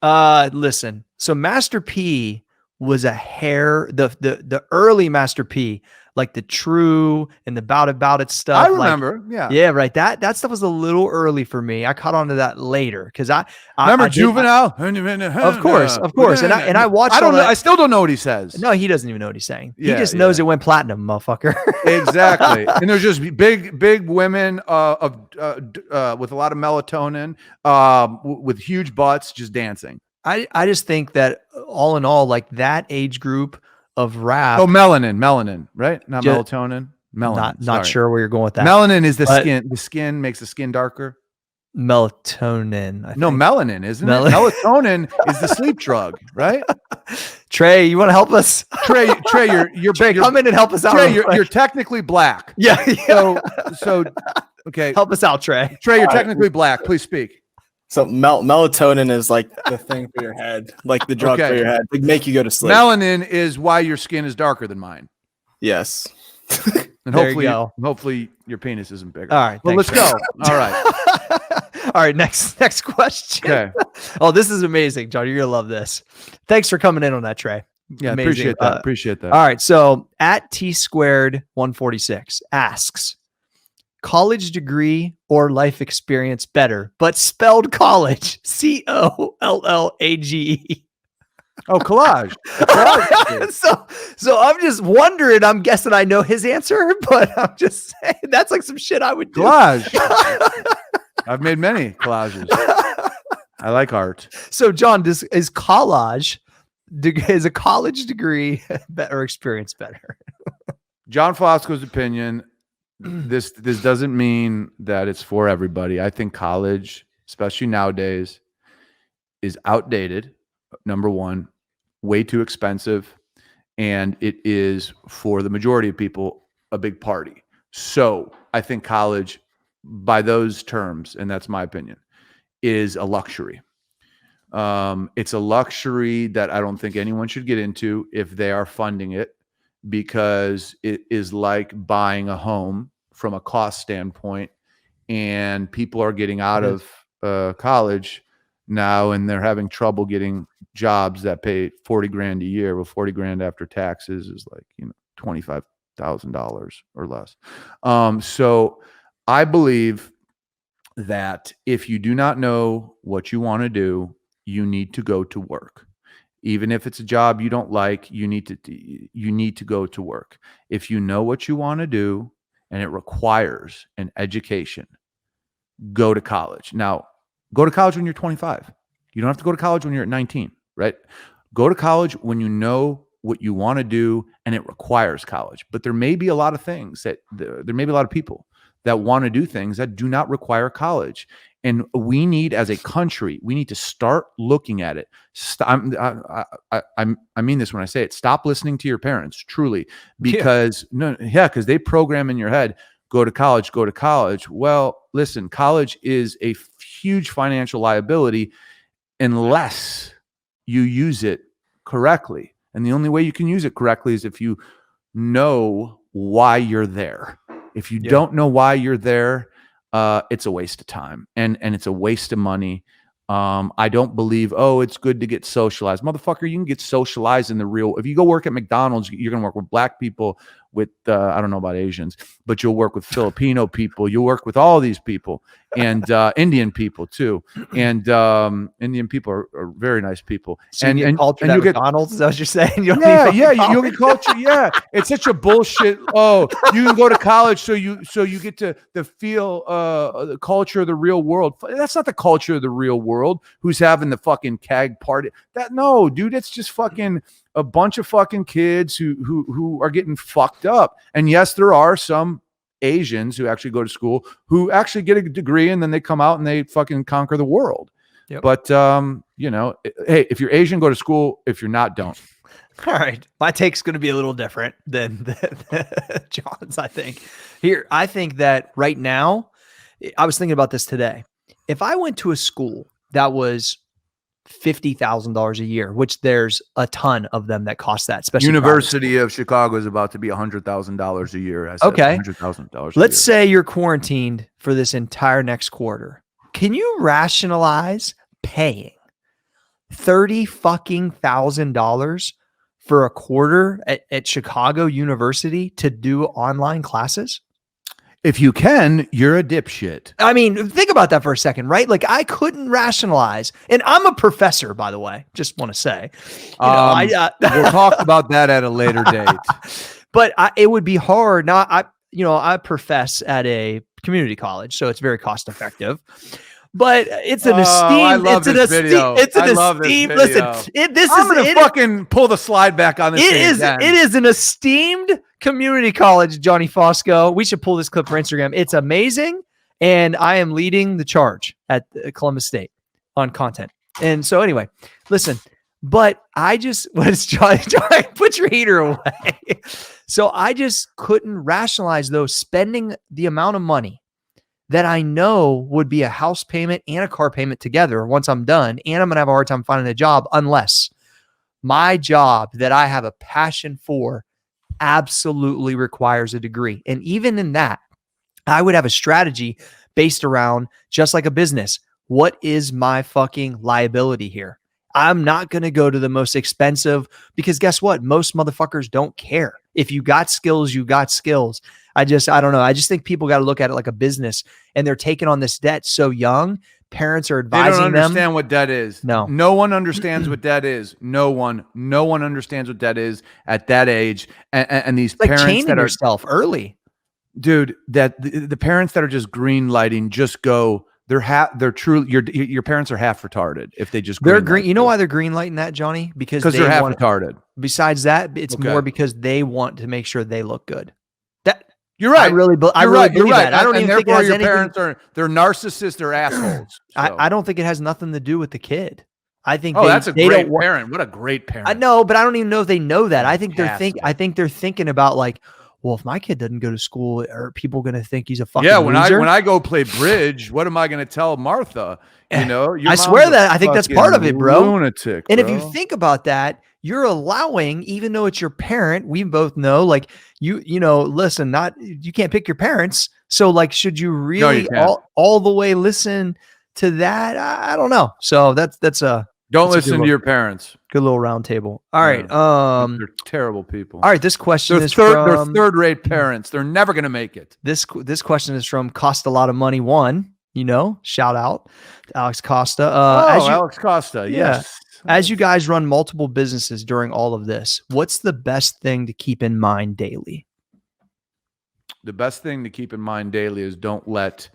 Listen. So Master P was the early Master P, like the True and the About It stuff. I remember, yeah, right. That stuff was a little early for me. I caught on to that later because I remember Juvenile. Of course, and I watched. I still don't know what he says. No, he doesn't even know what he's saying. He just knows it went platinum, motherfucker. Exactly. And there's just big women with a lot of melatonin, with huge butts, just dancing. I just think that all in all, like that age group of rap. Oh, melanin, right? Not melatonin. Melanin. Not sure where you're going with that. Melanin is the skin. The skin makes the skin darker. Melatonin. No, melanin, isn't it? Melatonin is the sleep drug, right? Trey, you want to help us? Trey, you're Trey, come in and help us out. Trey, you're technically black. Yeah. So okay. Help us out, Trey. Trey, you're technically black. Please speak. So melatonin is like the thing for your head, like the drug for your head, like make you go to sleep. Melanin is why your skin is darker than mine. Yes. And There you go. hopefully your penis isn't bigger. All right. Well, let's thanks, go. All right. All right. Next question. Okay. Oh, this is amazing, John. You're gonna love this. Thanks for coming in on that, Trey. Yeah, Amazing. appreciate that. All right. So at T squared 146 asks, college degree or life experience better, but spelled college. COLLAGE. Oh, collage. So I'm just wondering. I'm guessing I know his answer, but I'm just saying that's like some shit I would do. Collage. I've made many collages. I like art. So, John, is a college degree better experience better? John Fosco's opinion. This doesn't mean that it's for everybody. I think college, especially nowadays, is outdated. Number one, way too expensive, and it is for the majority of people a big party. So I think college, by those terms, and that's my opinion, is a luxury. It's a luxury that I don't think anyone should get into if they are funding it, because it is like buying a home from a cost standpoint, and people are getting out of college now and they're having trouble getting jobs that pay 40 grand a year. Well, 40 grand after taxes is like, $25,000 or less. So I believe that if you do not know what you want to do, you need to go to work. Even if it's a job you don't like, you need to go to work. If you know what you want to do and it requires an education, go to college. Now, go to college when you're 25. You don't have to go to college when you're at 19, right? Go to college when you know what you want to do and it requires college. But there may be a lot of things that there may be a lot of people that want to do things that do not require college. And we need, as a country, we need to start looking at it. I mean this when I say it. Stop listening to your parents, truly, because because they program in your head, go to college, go to college. Well, listen, college is a huge financial liability unless you use it correctly. And the only way you can use it correctly is if you know why you're there. If you don't know why you're there, it's a waste of time and it's a waste of money. I don't believe, it's good to get socialized. Motherfucker, you can get socialized in the real. If you go work at McDonald's, you're going to work with black people, with, I don't know about Asians, but you'll work with Filipino people. You'll work with all these people and Indian people too. And Indian people are very nice people. So you get cultured at McDonald's, is that what you're saying? You'll get culture. Yeah. It's such a bullshit. Oh, you can go to college so you get to feel the culture of the real world. That's not the culture of the real world. Who's having the fucking keg party? No, dude, it's just fucking a bunch of fucking kids who are getting fucked up. And yes, there are some Asians who actually go to school who actually get a degree and then they come out and they fucking conquer the world. Yep. But hey, if you're Asian, go to school. If you're not, don't. All right. My take's going to be a little different than John's, I think. I think that right now, I was thinking about this today. If I went to a school that was $50,000 a year, which there's a ton of them that cost that. Especially University of Chicago is about to be $100,000 a year. Okay, $100,000. Let's say you're quarantined for this entire next quarter. Can you rationalize paying $30,000 for a quarter at Chicago University to do online classes? If you can, you're a dipshit. I mean, think about that for a second, right? Like I couldn't rationalize, and I'm a professor, by the way, just want to say, we'll talk about that at a later date, but it would be hard. Now I profess at a community college, so it's very cost effective. But it's an esteemed. It's an esteemed. Listen, I'm gonna fucking pull the slide back on this. It is an esteemed community college, Johnny Fosco. We should pull this clip for Instagram. It's amazing, and I am leading the charge at Columbus State on content. And so, anyway, listen. But I just Johnny, put your heater away. So I just couldn't rationalize though spending the amount of money that I know would be a house payment and a car payment together once I'm done. And I'm going to have a hard time finding a job unless my job that I have a passion for absolutely requires a degree. And even in that, I would have a strategy based around, just like a business, what is my fucking liability here? I'm not going to go to the most expensive, because guess what? Most motherfuckers don't care. If you got skills, you got skills. I don't know. I just think people got to look at it like a business, and they're taking on this debt so young. Parents are They advising don't them. understand what debt is. No. No one understands what debt is. No one understands what debt is at that age. And these It's like parents chaining that are, yourself early. dude, that the parents that are just green lighting, just go. They're true. Your parents are half retarded if they just They're green green. light You know you. why they're green lighting that, Johnny? Because Because they're half want. retarded. Besides that, it's Okay. more because they want to make sure they look good. That You're right. I really believe that. I don't even think it has anything. Parents they're narcissists. They're assholes. So. I don't think it has nothing to do with the kid. I think that's a they great don't want. parent. What a great parent. I know, but I don't even know if they know that. I think Fantastic. I think they're thinking about like, well, if my kid doesn't go to school, are people going to think he's a fucking Yeah, when loser? I go play bridge, what am I going to tell Martha? You know, your I mom's swear a that I think that's part of it, bro. Lunatic, And bro. if you think about that, you're allowing, even though it's your parent, we both know, like you know, listen, you can't pick your parents. So like, should you really all the way listen to that? I don't know. So don't listen to your parents. Good little round table. All right. They're terrible people. All right. This question is they're third-rate parents. They're never going to make it. This question is from Cost a Lot of Money One. You know, shout out to Alex Costa. Alex Costa. Yeah. Yes. As you guys run multiple businesses during all of this, what's the best thing to keep in mind daily? The best thing to keep in mind daily is don't let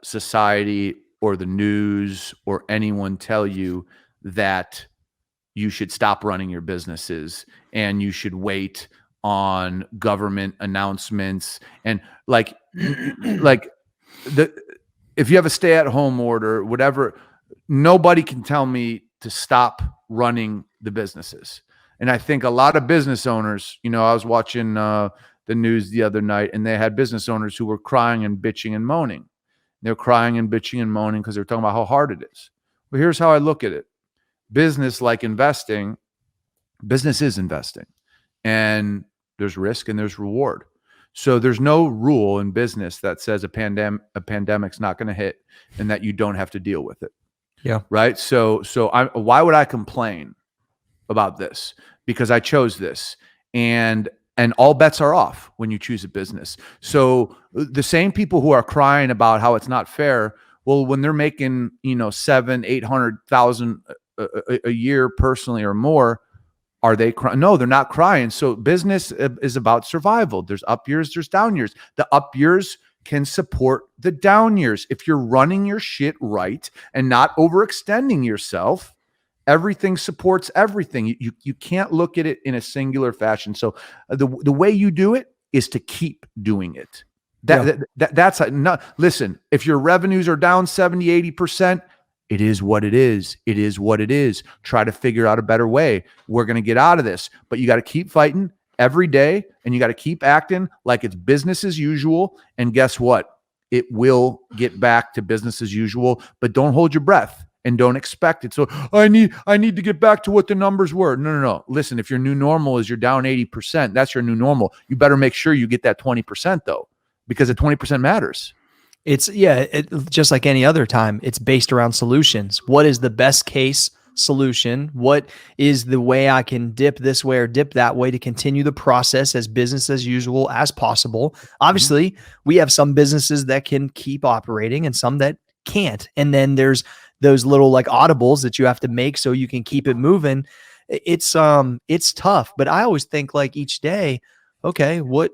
society or the news or anyone tell you that you should stop running your businesses and you should wait on government announcements and if you have a stay-at-home order, whatever, nobody can tell me to stop running the businesses. And I think a lot of business owners, I was watching the news the other night, and they had business owners who were crying and bitching and moaning. They're crying and bitching and moaning because they're talking about how hard it is. Well, here's how I look at it. Business, like investing, business is investing. And there's risk and there's reward. So there's no rule in business that says a pandemic's not going to hit and that you don't have to deal with it. Yeah. Right. So why would I complain about this? Because I chose this, and all bets are off when you choose a business. So the same people who are crying about how it's not fair, well, when they're making, $700,000-800,000 a year personally or more, are they crying? No, they're not crying. So business is about survival. There's up years, there's down years. The up years can support the down years. If you're running your shit right and not overextending yourself, everything supports everything. You can't look at it in a singular fashion. So the way you do it is to keep doing it. Listen, if your revenues are down 70, 80%, it is what it is. It is what it is. Try to figure out a better way. We're going to get out of this, but you got to keep fighting every day, and you got to keep acting like it's business as usual. And guess what? It will get back to business as usual, but don't hold your breath and don't expect it. So I need to get back to what the numbers were. No. Listen, if your new normal is you're down 80%, that's your new normal. You better make sure you get that 20% though, because the 20% matters. It's just like any other time, it's based around solutions. What is the best case solution? What is the way I can dip this way or dip that way to continue the process as business as usual as possible? Obviously, we have some businesses that can keep operating and some that can't. And then there's those little like audibles that you have to make so you can keep it moving. It's tough, but I always think like each day, okay, what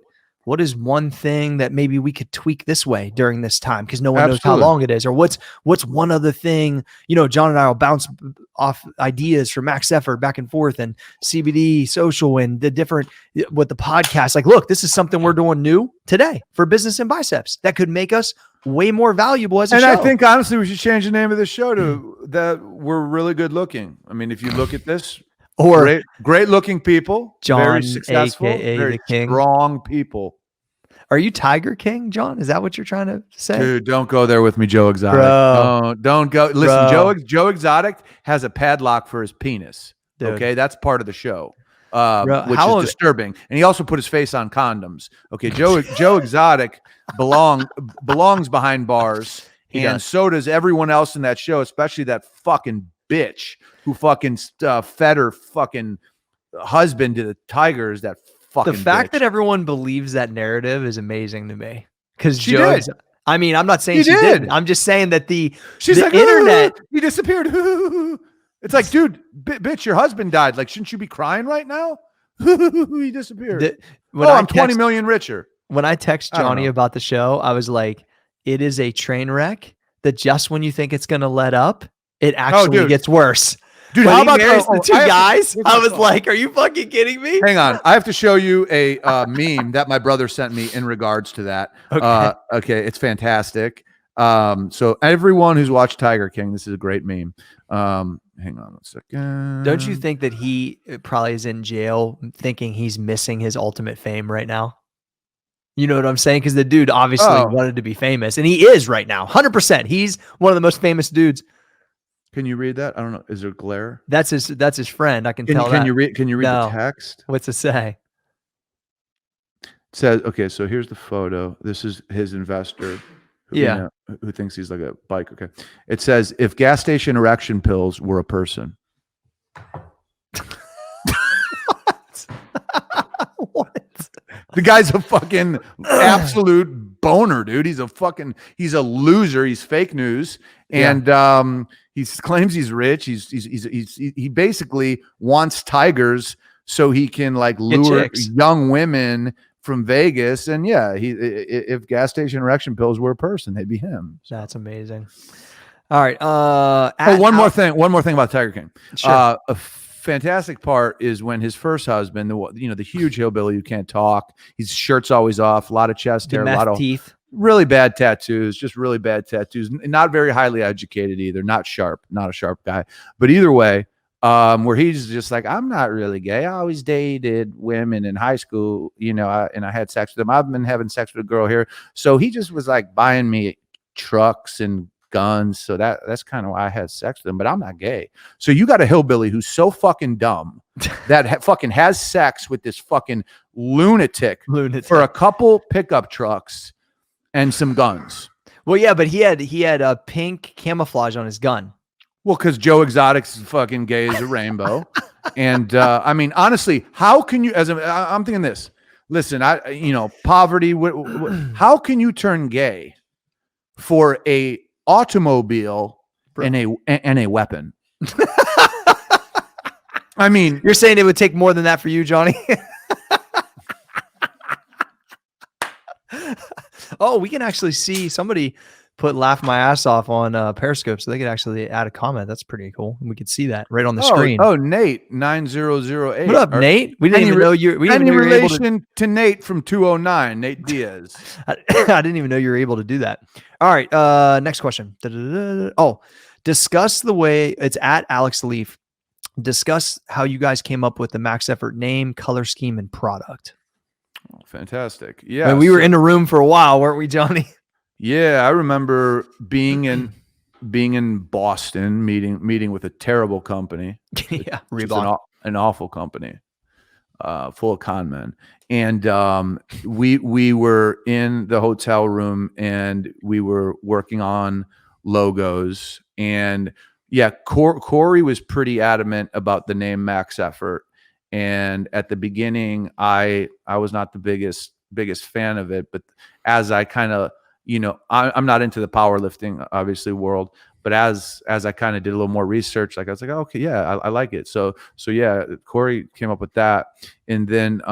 is one thing that maybe we could tweak this way during this time? Because no one knows how long it is. Or what's one other thing, John and I will bounce off ideas from Max Effort back and forth and CBD social and the different with the podcast. Like, look, this is something we're doing new today for Business and Biceps that could make us way more valuable as a show. And I think honestly, we should change the name of the show to that we're really good looking. I mean, if you look at this, or great looking people, John, very successful, AKA very the King. Strong people. Are you Tiger King, John? Is that what you're trying to say? Dude, don't go there with me, Joe Exotic. Bro. Don't go. Listen, Bro. Joe Exotic has a padlock for his penis. Dude. Okay, that's part of the show. Bro, which is disturbing. And he also put his face on condoms. Okay, Joe Exotic belongs behind bars, and so does everyone else in that show, especially that fucking bitch who fucking fed her fucking husband to the tigers. That fucking the fact bitch. that everyone believes that narrative is amazing to me. Because She did. I mean, I'm not saying she didn't. I'm just saying that she's like, internet. He disappeared. It's like, dude, bitch, your husband died. Like, shouldn't you be crying right now? He disappeared. I'm 20 million richer. When I text Johnny about the show, I was like, it is a train wreck that just when you think it's going to let up, it actually gets worse. Dude, when how about the two guys? I was like, are you fucking kidding me? Hang on. I have to show you a meme that my brother sent me in regards to that. Okay. It's fantastic. So everyone who's watched Tiger King, this is a great meme. Hang on one second. Don't you think that he probably is in jail thinking he's missing his ultimate fame right now? You know what I'm saying? Because the dude obviously wanted to be famous, and he is right now, 100%. He's one of the most famous dudes. Can you read that? I don't know. Is there glare? That's his friend. I can tell that. Can you read the text? What's it say? It says, okay, so here's the photo. This is his investor. Who thinks he's like a bike. Okay. It says, if gas station erection pills were a person. What? The guy's a fucking absolute boner, dude. He's a loser. He's fake news. And he claims he's rich. He basically wants tigers so he can like lure young women from Vegas. And if gas station erection pills were a person, they'd be him. So. That's amazing. All right. One more thing about Tiger King. Sure. A fantastic part is when his first husband, the huge hillbilly who can't talk, his shirt's always off, a lot of chest hair, a lot of teeth, really bad tattoos, not very highly educated either, not a sharp guy. But either way, where he's just like, I'm not really gay. I always dated women in high school, and I had sex with them. I've been having sex with a girl here. So he just was like buying me trucks and guns. So that's kind of why I had sex with him, but I'm not gay. So you got a hillbilly who's so fucking dumb that fucking has sex with this fucking lunatic for a couple pickup trucks and some guns. Well, yeah, but he had a pink camouflage on his gun. Well, because Joe Exotic's fucking gay as a rainbow. And I mean, honestly, how can you, I'm thinking this, listen, poverty, how can you turn gay for a automobile and a weapon? I mean, you're saying it would take more than that for you, Johnny? Oh, we can actually see somebody put laugh my ass off on Periscope, so they could actually add a comment. That's pretty cool. We could see that right on the screen. Oh, Nate 9008. What up, Nate? We didn't even know you. We didn't any relation to Nate from 209, Nate Diaz. I didn't even know you were able to do that. All right, next question. Oh, discuss the way it's at Alex Leaf. Discuss how you guys came up with the Max Effort name, color scheme, and product. Oh, fantastic. Yeah, we were in the room for a while, weren't we, Johnny? Yeah, I remember being in Boston, meeting with a terrible company. Yeah, an awful company, full of con men. And we were in the hotel room and we were working on logos. And yeah, Cory was pretty adamant about the name Max Effort. And at the beginning, I was not the biggest fan of it, but as I kind of, I'm not into the powerlifting, obviously, world, but as I kind of did a little more research, like I was like, oh, okay, yeah, I like it. So yeah, Cory came up with that. And then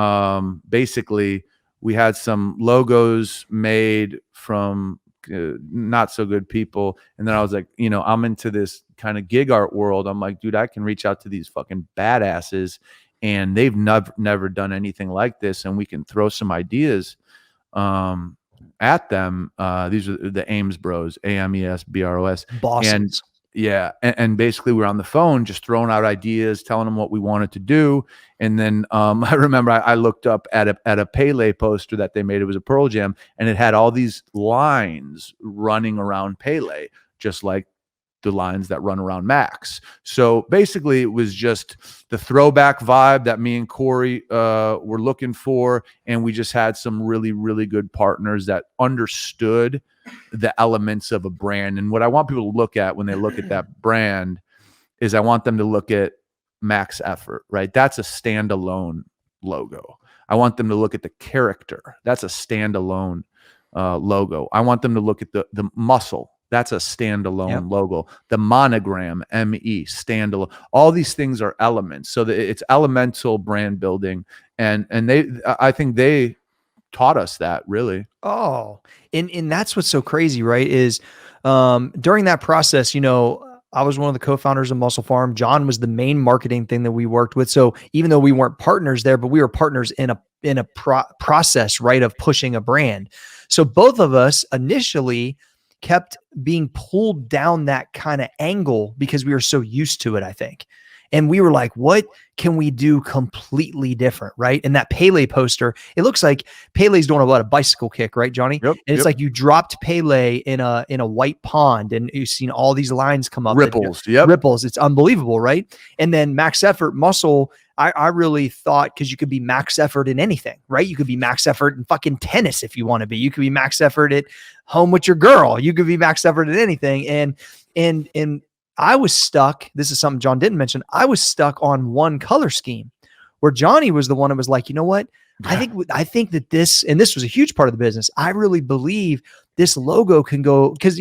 basically we had some logos made from not so good people. And then I was like, I'm into this kind of gig art world. I'm like, dude, I can reach out to these fucking badasses and they've never done anything like this. And we can throw some ideas at them. These are the Ames bros, AMES bosses. And yeah, and basically we're on the phone just throwing out ideas, telling them what we wanted to do. And then I remember I looked up at a Pele poster that they made. It was a Pearl Jam, and it had all these lines running around Pele, just like the lines that run around Max. So basically it was just the throwback vibe that me and Cory were looking for. And we just had some really, really good partners that understood the elements of a brand. And what I want people to look at when they look at that brand is I want them to look at Max Effort, right? That's a standalone logo. I want them to look at the character. That's a standalone logo. I want them to look at the muscle. That's a standalone logo. The monogram, ME, standalone. All these things are elements. So that it's elemental brand building. And I think they taught us that, really. Oh, and that's what's so crazy, right? Is during that process, I was one of the co-founders of Muscle Farm. John was the main marketing thing that we worked with. So even though we weren't partners there, but we were partners in a process, right, of pushing a brand. So both of us initially kept being pulled down that kind of angle because we were so used to it, I think. And we were like, what can we do completely different, right? And that Pele poster, it looks like Pele's doing a bicycle kick, right, Johnny? Yep, and it's like you dropped Pele in a white pond, and you've seen all these lines come up. Ripples, ripples. It's unbelievable, right? And then Max Effort Muscle, I really thought, because you could be Max Effort in anything, right? You could be Max Effort in fucking tennis if you want to be. You could be Max Effort at home with your girl. You could be Max Effort at anything. And I was stuck. This is something John didn't mention. I was stuck on one color scheme, where Johnny was the one that was like, you know what? I think that this was a huge part of the business. I really believe this logo can go, because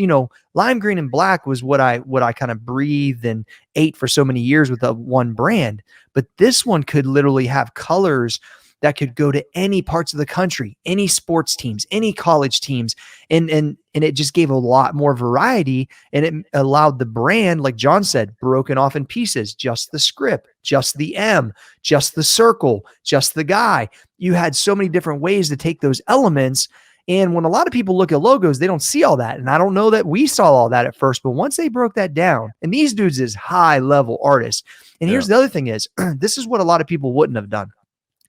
lime green and black was what I kind of breathed and ate for so many years with the one brand. But this one could literally have colors that could go to any parts of the country, any sports teams, any college teams. And it just gave a lot more variety, and it allowed the brand, like John said, broken off in pieces, just the script, just the M, just the circle, just the guy. You had so many different ways to take those elements. And when a lot of people look at logos, they don't see all that. And I don't know that we saw all that at first, but once they broke that down, and these dudes is high level artists. And here's the other thing is, this is what a lot of people wouldn't have done.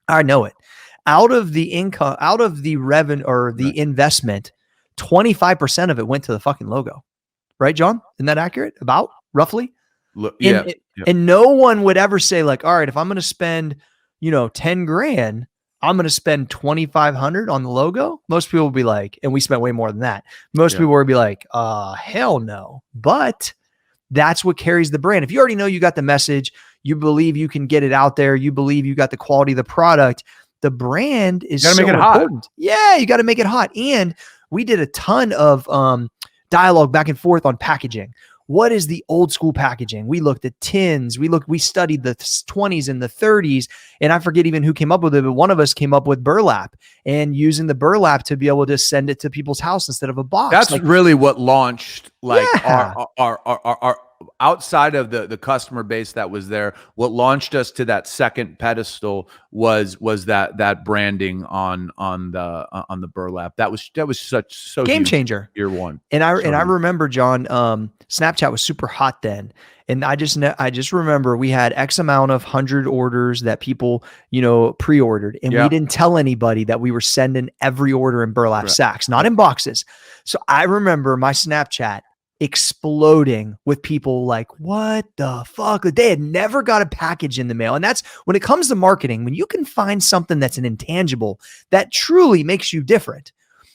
I know it. Out of the income, out of the revenue or the investment, 25% of it went to the fucking logo. Right, John? Isn't that accurate? About roughly? And no one would ever say, like, all right, if I'm going to spend, 10 grand, I'm going to spend 2,500 on the logo. Most people will be like, and we spent way more than that. Most people would be like, hell no. But that's what carries the brand. If you already know you got the message, you believe you can get it out there, you believe you got the quality of the product, the brand is so make it important. Hot. Yeah, you got to make it hot. And we did a ton of dialogue back and forth on packaging. What is the old school packaging? We looked at tins. We studied the 20s and the 30s, and I forget even who came up with it, but one of us came up with burlap and using the burlap to be able to send it to people's house instead of a box. That's really what launched our outside of the customer base that was there. What launched us to that second pedestal was that branding on the burlap. That was so game huge. Changer Year one. And I remember, John, Snapchat was super hot then. And I just remember we had X amount of 100 orders that people, pre-ordered. And we didn't tell anybody that we were sending every order in burlap sacks, not in boxes. So I remember my Snapchat exploding with people like, what the fuck? They had never got a package in the mail. And that's when it comes to marketing, when you can find something that's an intangible that truly makes you different.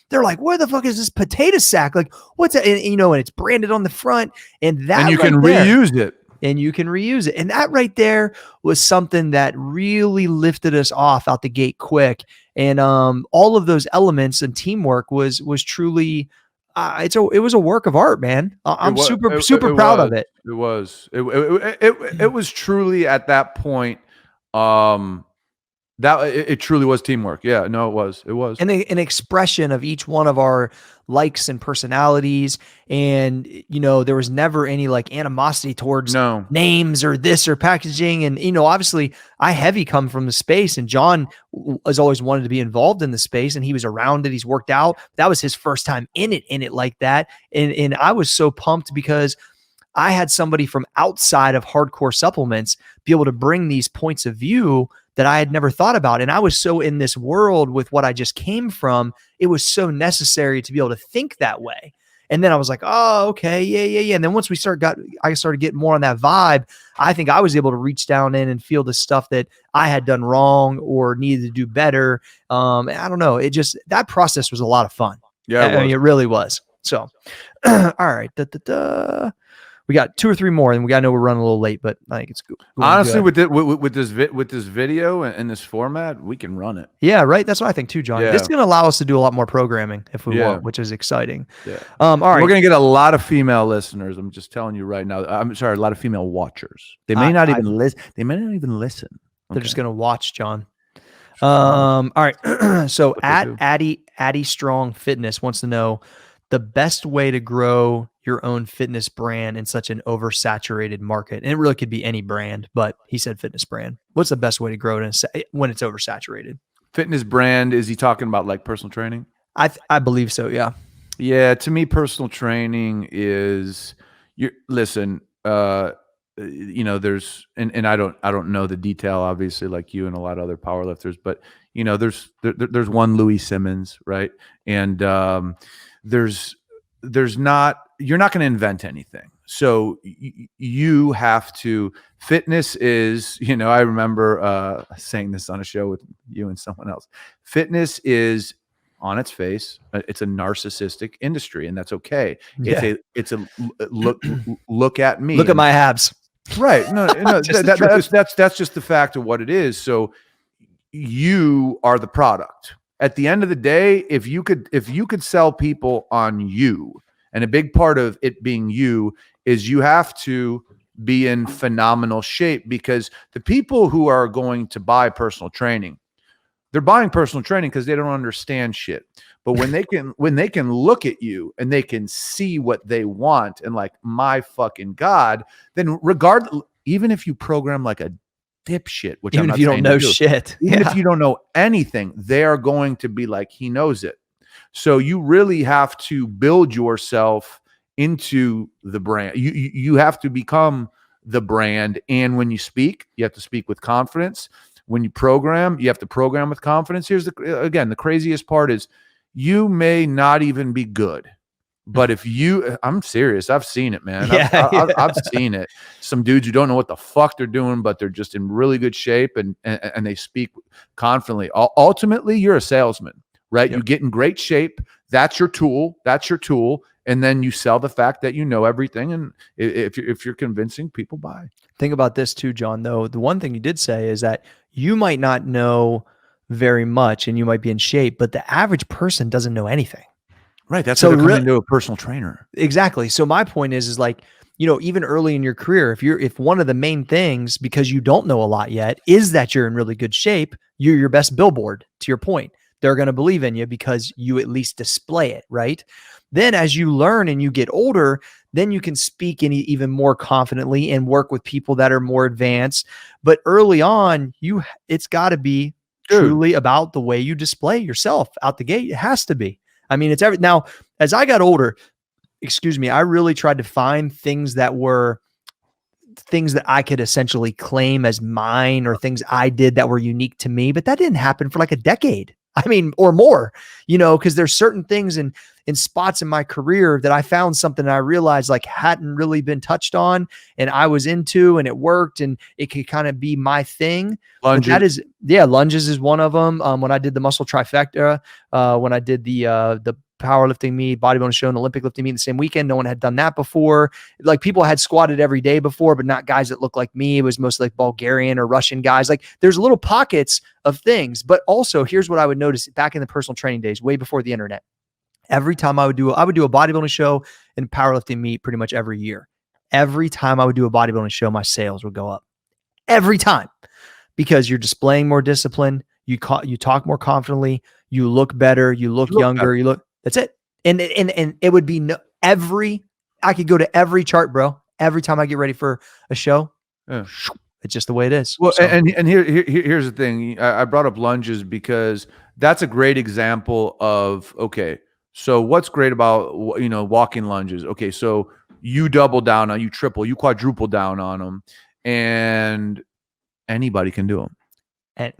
They're like, where the fuck is this potato sack? Like, what's that? And it's branded on the front, and you can reuse it. And you can reuse it. And that right there was something that really lifted us off out the gate quick. And all of those elements and teamwork was truly it was a work of art, man. I'm super proud of it. It was truly at that point, that it truly was teamwork. Yeah, no, it was. And an expression of each one of our likes and personalities. And, there was never any like animosity towards names or this or packaging. And, obviously I heavy come from the space, and John has always wanted to be involved in the space, and he was around it. He's worked out. That was his first time in it like that. And I was so pumped because I had somebody from outside of hardcore supplements be able to bring these points of view that I had never thought about. And I was so in this world with what I just came from, it was so necessary to be able to think that way. And then I was like, oh, okay, yeah. And then once I started getting more on that vibe. I think I was able to reach down in and feel the stuff that I had done wrong or needed to do better. I don't know. That process was a lot of fun. Yeah, I mean, it really was. So, all right. We got 2 or 3 more, and we got to know we're running a little late, but I think it's good. Honestly, with this video and this format, we can run it. Yeah, right. That's what I think too, John. Yeah. This is going to allow us to do a lot more programming if we want, which is exciting. Yeah. All right. We're going to get a lot of female listeners. I'm just telling you right now. I'm sorry, a lot of female watchers. They may not even listen. They may not even listen. They're just going to watch, John. All right. So at Addy Strong Fitness wants to know the best way to grow your own fitness brand in such an oversaturated market. And it really could be any brand, but he said fitness brand. What's the best way to grow it when it's oversaturated? Fitness brand, is he talking about like personal training? I believe so, yeah. Yeah, to me, personal training is listen, there's and I don't know the detail, obviously, like you and a lot of other powerlifters, but there's one Louis Simmons, right? And you're not going to invent anything. So you have to, fitness is, I remember saying this on a show with you and someone else. Fitness is, on its face, it's a narcissistic industry, and that's okay. Yeah. It's a look at me. Look at my abs. Right. No, that's just the fact of what it is. So you are the product. At the end of the day, if you could sell people on you, and a big part of it being you is you have to be in phenomenal shape, because the people who are going to buy personal training, they're buying personal training because they don't understand shit. But when they can look at you and they can see what they want and like, my fucking God, then even if you program like a dipshit, which even if you don't know shit, even if you don't know anything, they are going to be like, he knows it. So you really have to build yourself into the brand. You have to become the brand. And when you speak, you have to speak with confidence. When you program, you have to program with confidence. Here's the craziest part is you may not even be good. But I'm serious. I've seen it, man. Yeah, I've seen it. Some dudes who don't know what the fuck they're doing, but they're just in really good shape and they speak confidently. Ultimately, you're a salesman, right? Yep. You get in great shape. That's your tool. And then you sell the fact that you know everything. And if you're convincing, people buy. Think about this too, John, though. The one thing you did say is that you might not know very much and you might be in shape, but the average person doesn't know anything. Right. That's so they're coming to a personal trainer. Exactly. So my point is like, even early in your career, if one of the main things, because you don't know a lot yet, is that you're in really good shape, you're your best billboard, to your point. They're going to believe in you because you at least display it, right? Then as you learn and you get older, then you can speak even more confidently and work with people that are more advanced. But early on, it's got to be truly about the way you display yourself out the gate. It has to be. I mean, now, as I got older, I really tried to find things that I could essentially claim as mine, or things I did that were unique to me, but that didn't happen for like a decade. I mean, or more, because there's certain things in spots in my career that I found something I realized like hadn't really been touched on and I was into, and it worked and it could kind of be my thing. Lunges. Lunges is one of them. When I did the muscle trifecta, when I did the powerlifting meet, bodybuilding show, and Olympic lifting meet the same weekend. No one had done that before. Like, people had squatted every day before, but not guys that looked like me. It was mostly like Bulgarian or Russian guys. Like, there's little pockets of things. But also, here's what I would notice back in the personal training days, way before the internet. Every time I would do a bodybuilding show and powerlifting meet pretty much every year. Every time I would do a bodybuilding show, my sales would go up. Every time. Because you're displaying more discipline. You talk more confidently. You look better. You look younger. That's it. And it would be I could go to every chart, bro. Every time I get ready for a show, it's just the way it is. Well, so. and here's the thing. I brought up lunges because that's a great example of, okay, so what's great about, walking lunges? Okay, so you double down on, you triple, you quadruple down on them, and anybody can do them. And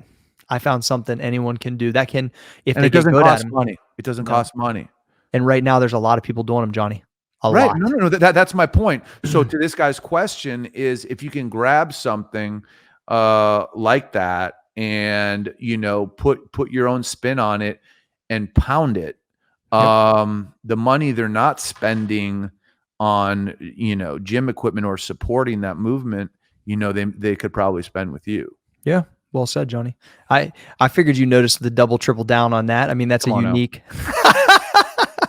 I found something anyone can do that can, if and they it doesn't get good cost at them. money. It doesn't cost money. And right now there's a lot of people doing them, Johnny. A Right. lot. No. That's my point. So to this guy's question is, if you can grab something like that and, put your own spin on it and pound it, the money they're not spending on, gym equipment or supporting that movement, they could probably spend with you. Yeah. Well said, Johnny. I figured you noticed the double, triple down on that. I mean, that's Come a on now. unique,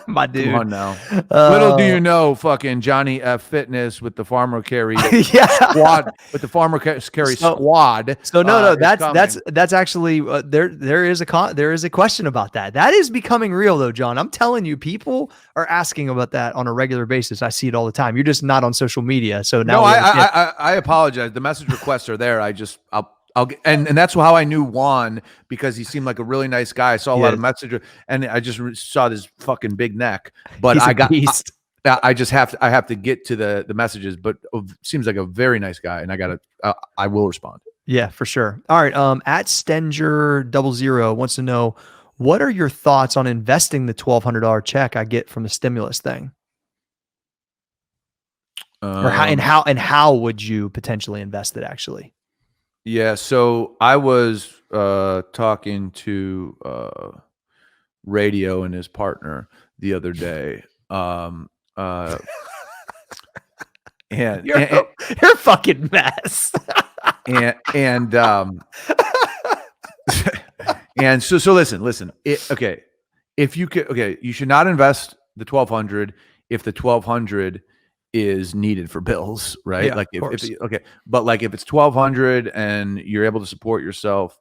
my dude. Come on now. Little do you know, fucking Johnny F Fitness with the Farmer Carry Yeah. squad, with the Farmer Carry squad. So no, is that's actually there is a question about that. That is becoming real though, John. I'm telling you, people are asking about that on a regular basis. I see it all the time. You're just not on social media, so now No, I apologize. The message requests are there. I'll get, and that's how I knew Juan, because he seemed like a really nice guy. I saw a lot of messages, and I just saw this fucking big neck. But He's a beast. I just have to get to the messages. But seems like a very nice guy, and I will respond. Yeah, for sure. All right. At Stenger00 wants to know, what are your thoughts on investing the $1,200 check I get from the stimulus thing? Or how would you potentially invest it actually? Yeah, so I was talking to Radio and his partner the other day. And You're a fucking mess. and so listen. If you could, you should not invest the 1,200 if the 1,200 is needed for bills, right? Yeah, like but like if it's 1,200 and you're able to support yourself,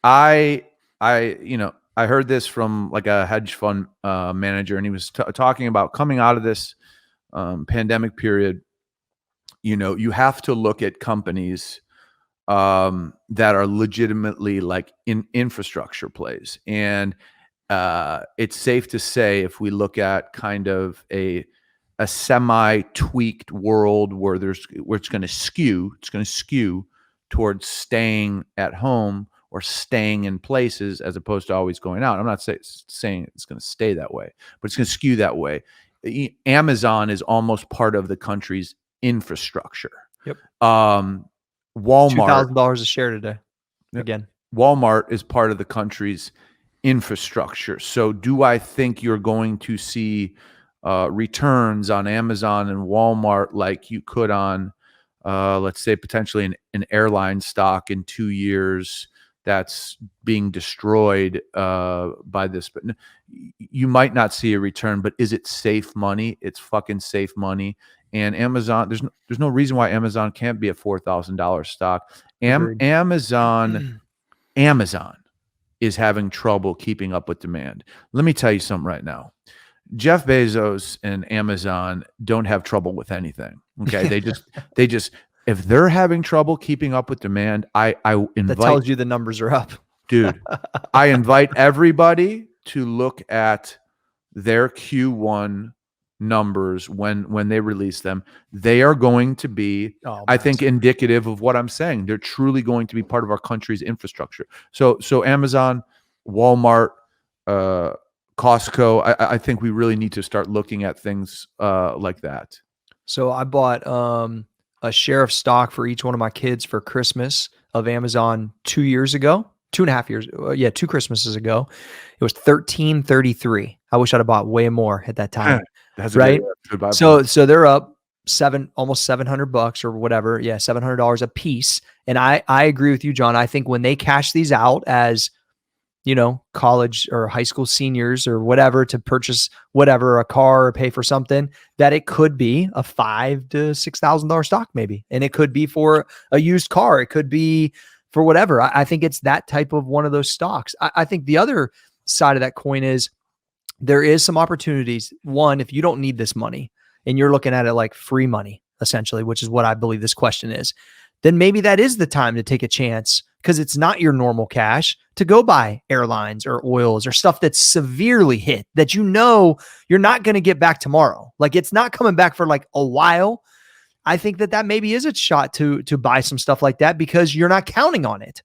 I heard this from like a hedge fund manager, and he was talking about coming out of this pandemic period. You have to look at companies that are legitimately like in infrastructure plays, and it's safe to say, if we look at kind of a semi-tweaked world where it's going to skew towards staying at home or staying in places as opposed to always going out. I'm not saying it's going to stay that way, but it's going to skew that way. Amazon is almost part of the country's infrastructure. Yep. Walmart, $2,000 a share today. Again, Walmart is part of the country's infrastructure. So do I think you're going to see returns on Amazon and Walmart like you could on, let's say, potentially an airline stock in 2 years that's being destroyed by this? But you might not see a return, but is it safe money? It's fucking safe money. And Amazon, there's no reason why Amazon can't be a $4,000 stock. Amazon is having trouble keeping up with demand. Let me tell you something right now. Jeff Bezos and Amazon don't have trouble with anything. Okay. They just, if they're having trouble keeping up with demand, I invite, that tells you the numbers are up. Dude, I invite everybody to look at their Q1 numbers when they release them. They are going to be, I think, indicative of what I'm saying. They're truly going to be part of our country's infrastructure. So Amazon, Walmart, Costco, I think we really need to start looking at things like that. So I bought a share of stock for each one of my kids for Christmas of Amazon 2 years ago, 2.5 years. 2 Christmases ago. It was $13.33. I wish I'd have bought way more at that time. That's right. Good so they're up almost $700 or whatever. Yeah, $700 a piece. And I agree with you, John. I think when they cash these out as, college or high school seniors or whatever, to purchase whatever, a car or pay for something, that it could be a $5,000 to $6,000 stock maybe. And it could be for a used car. It could be for whatever. I think it's that type of one of those stocks. I think the other side of that coin is there is some opportunities. One, if you don't need this money and you're looking at it like free money, essentially, which is what I believe this question is, then maybe that is the time to take a chance, because it's not your normal cash, to go buy airlines or oils or stuff that's severely hit that you're not going to get back tomorrow. Like, it's not coming back for like a while. I think that maybe is a shot to buy some stuff like that because you're not counting on it.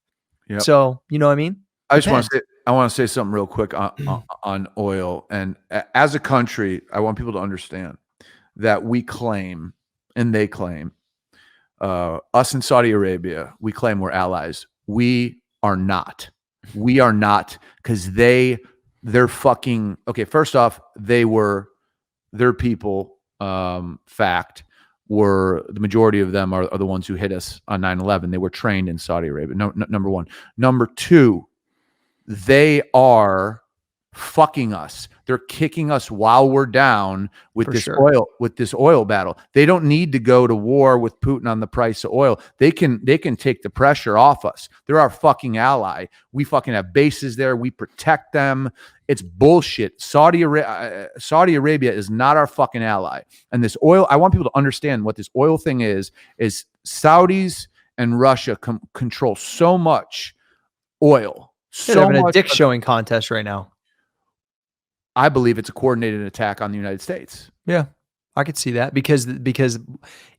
Yep. So, you know what I mean? I just want to say, I want to say something real quick on oil. And as a country, I want people to understand that we claim, and they claim, us in Saudi Arabia, we claim we're allies. We are not. We are not, because they're fucking, okay, first off, their people, fact, were the majority of them are the ones who hit us on 9/11. They were trained in Saudi Arabia. Number one. Number two, they are fucking us. They're kicking us while we're down with For this sure. oil battle. They don't need to go to war with Putin on the price of oil. They can take the pressure off us. They're our fucking ally. We fucking have bases there. We protect them. It's bullshit. Saudi Arabia is not our fucking ally. And this oil, I want people to understand what this oil thing is Saudis and Russia control so much oil. They're So having a much. dick showing contest right now. I believe it's a coordinated attack on the United States. Yeah, I could see that because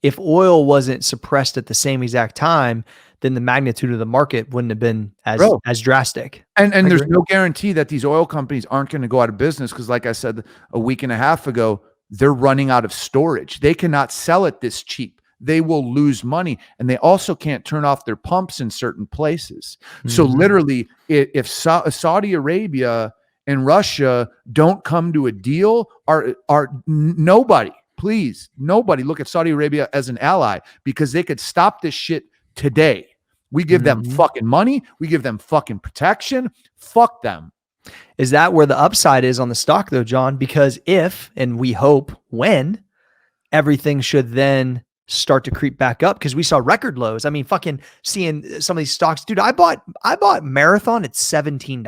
if oil wasn't suppressed at the same exact time, then the magnitude of the market wouldn't have been as drastic. And there's no guarantee that these oil companies aren't going to go out of business because, like I said a week and a half ago, they're running out of storage. They cannot sell it this cheap. They will lose money, and they also can't turn off their pumps in certain places. So literally, if Saudi Arabia and Russia don't come to a deal, nobody look at Saudi Arabia as an ally, because they could stop this shit today. We give them fucking money. We give them fucking protection. Fuck them. Is that where the upside is on the stock though, John? Because if, and we hope when, everything should then start to creep back up, because we saw record lows. I mean, fucking seeing some of these stocks, dude, I bought Marathon at $17.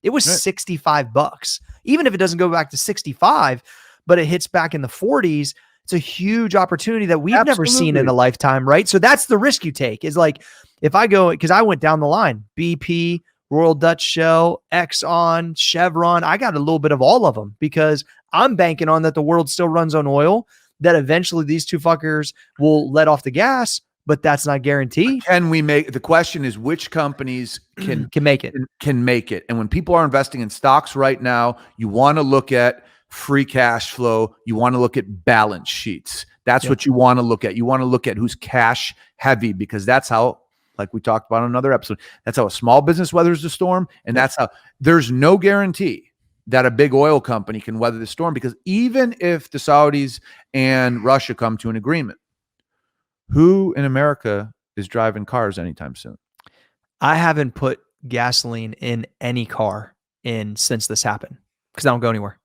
It was $65. Even if it doesn't go back to 65, but it hits back in the 40s, it's a huge opportunity that we've never seen in a lifetime, right? So that's the risk you take, is like, if I go, because I went down the line, BP, Royal Dutch Shell, Exxon, Chevron, I got a little bit of all of them, because I'm banking on that the world still runs on oil, that eventually these two fuckers will let off the gas, but that's not guaranteed. The question is, which companies can make it? Can make it. And when people are investing in stocks right now, you want to look at free cash flow. You want to look at balance sheets. That's what you want to look at. You want to look at who's cash heavy, because that's how, like we talked about on another episode, that's how a small business weathers the storm. And that's how there's no guarantee that a big oil company can weather the storm, because even if the Saudis and Russia come to an agreement, who in America is driving cars anytime soon? I haven't put gasoline in any car since this happened, because I don't go anywhere.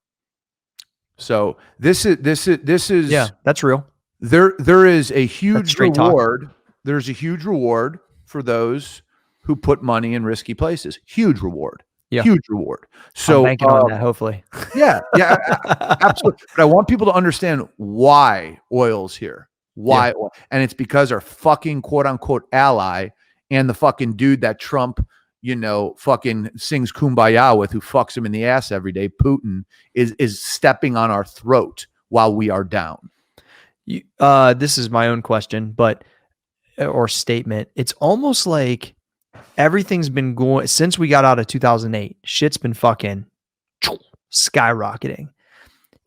So this is yeah, that's real. There is a huge reward. Talk. There's a huge reward for those who put money in risky places. Huge reward. Yeah. Huge reward. So I'm banking on that, hopefully. Yeah, absolutely. But I want people to understand why oil's here. Why? Yeah. And it's because our fucking quote unquote ally and the fucking dude that Trump, fucking sings Kumbaya with, who fucks him in the ass every day, Putin, is stepping on our throat while we are down. This is my own question, or statement. It's almost like everything's been going since we got out of 2008. Shit's been fucking skyrocketing.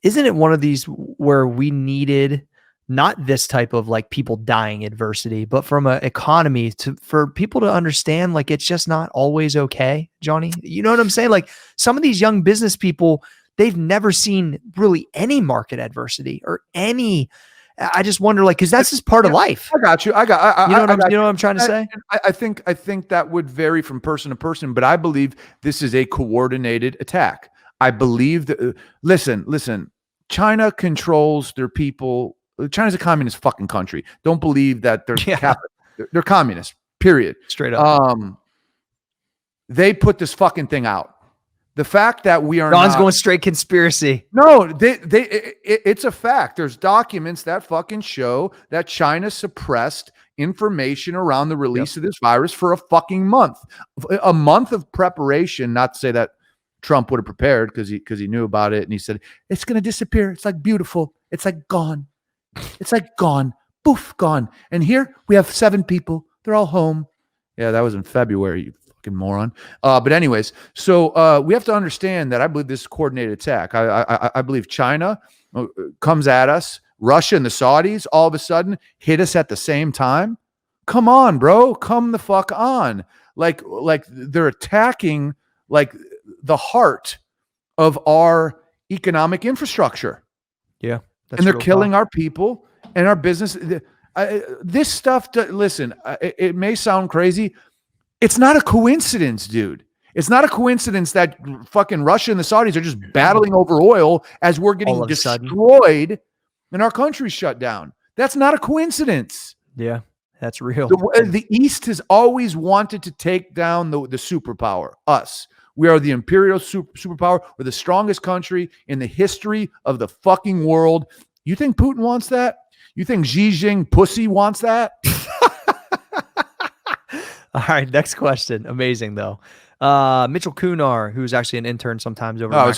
Isn't it one of these where we needed not this type of like people dying adversity, but from an economy for people to understand, like, it's just not always okay, Johnny? You know what I'm saying? Like, some of these young business people, they've never seen really any market adversity or any. I just wonder, like, because that's just part of life. I got you. You know what I'm trying to say? I think that would vary from person to person, but I believe this is a coordinated attack. I believe that. Listen. China controls their people. China's a communist fucking country. Don't believe that they're they're communist. Period. Straight up. They put this fucking thing out. The fact that we are Don's going straight conspiracy. No, it's a fact. There's documents that fucking show that China suppressed information around the release of this virus for a fucking month. A month of preparation, not to say that Trump would have prepared because he knew about it, and he said, it's going to disappear. It's like beautiful. It's like gone. It's like gone. Poof, gone. And here we have 7 people. They're all home. Yeah, that was in February, you Fucking moron. But anyways, so we have to understand that I believe this is coordinated attack. I believe China comes at us. Russia and the Saudis all of a sudden hit us at the same time. Come on, bro. Come the fuck on. Like they're attacking like the heart of our economic infrastructure. Yeah. And they're killing our people and our business. This stuff, listen, it may sound crazy. It's not a coincidence, dude. It's not a coincidence that fucking Russia and the Saudis are just battling over oil as we're getting destroyed and our country's shut down. That's not a coincidence. Yeah, that's real. The East has always wanted to take down the superpower, us. We are the imperial superpower. We're the strongest country in the history of the fucking world. You think Putin wants that? You think Xi Jinping pussy wants that? All right, next question. Amazing though. Mitchell Kunar, who's actually an intern sometimes over.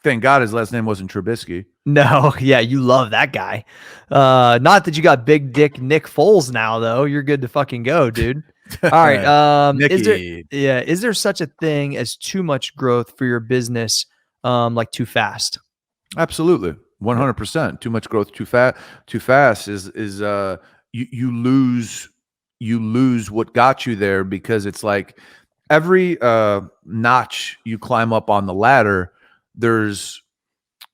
Thank God his last name wasn't Trubisky. No, yeah, you love that guy. Not that you got big dick Nick Foles now though. You're good to fucking go, dude. All right. Is there such a thing as too much growth for your business, like too fast? Absolutely. 100%. Too much growth too fast is you lose what got you there, because it's like every notch you climb up on the ladder, there's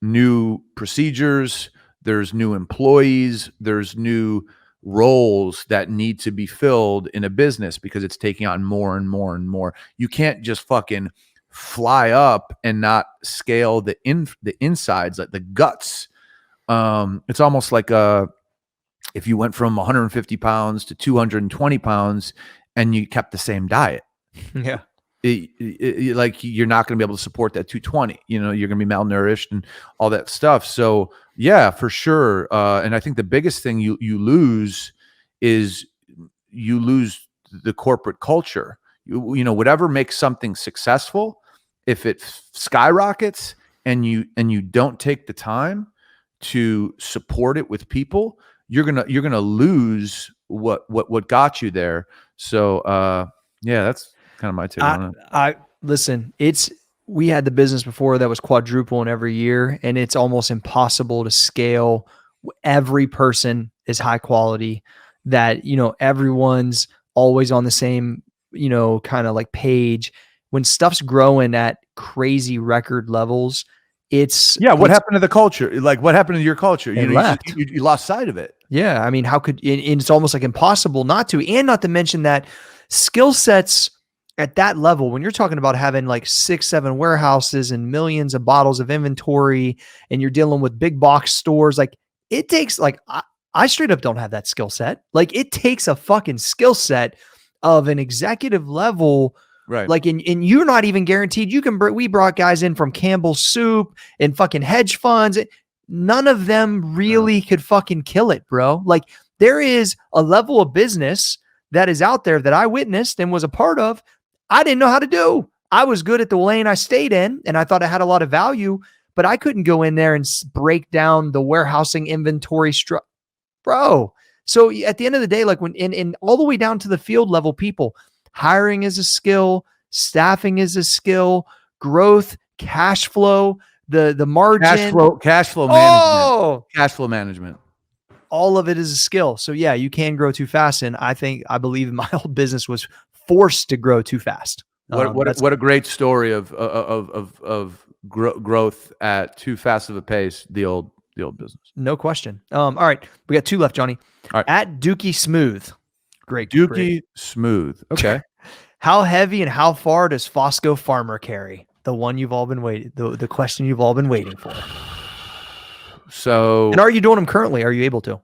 new procedures, there's new employees, there's new roles that need to be filled in a business because it's taking on more and more and more. You can't just fucking fly up and not scale the insides, like the guts. It's almost like if you went from 150 pounds to 220 pounds and you kept the same diet. Yeah. Like you're not going to be able to support that 220, you're going to be malnourished and all that stuff. So yeah, for sure. And I think the biggest thing you lose is you lose the corporate culture. Whatever makes something successful, if it skyrockets and you don't take the time to support it with people, you're gonna lose what got you there. So yeah, that's kind of my take on it. Listen, we had the business before that was quadrupling every year, and it's almost impossible to scale. Every person is high quality, that everyone's always on the same kind of like page. When stuff's growing at crazy record levels, what happened to the culture? Like, what happened to your culture? You lost sight of it. Yeah, I mean, how could it's almost like impossible not to, and not to mention that skill sets at that level, when you're talking about having like 6-7 warehouses and millions of bottles of inventory, and you're dealing with big box stores, like it takes like I straight up don't have that skill set. Like it takes a fucking skill set of an executive level. Right. Like, and you're not even guaranteed. We brought guys in from Campbell's Soup and fucking hedge funds. None of them really could fucking kill it, bro. Like there is a level of business that is out there that I witnessed and was a part of. I didn't know how to do. I was good at the lane I stayed in, and I thought I had a lot of value, but I couldn't go in there and break down the warehousing inventory bro. So at the end of the day, like when in all the way down to the field level people, hiring is a skill, staffing is a skill, growth, cash flow, the margin, cash flow management. All of it is a skill. So yeah, you can grow too fast, and I believe my old business was forced to grow too fast. What a great story of growth at too fast of a pace. The old business. No question. All right, we got 2 left, Johnny. All right. At Dookie Smooth. Great. Smooth. Okay. How heavy and how far does Fosco Farmer carry? The one you've all been waiting. The question you've all been waiting for. So. And are you doing them currently? Are you able to?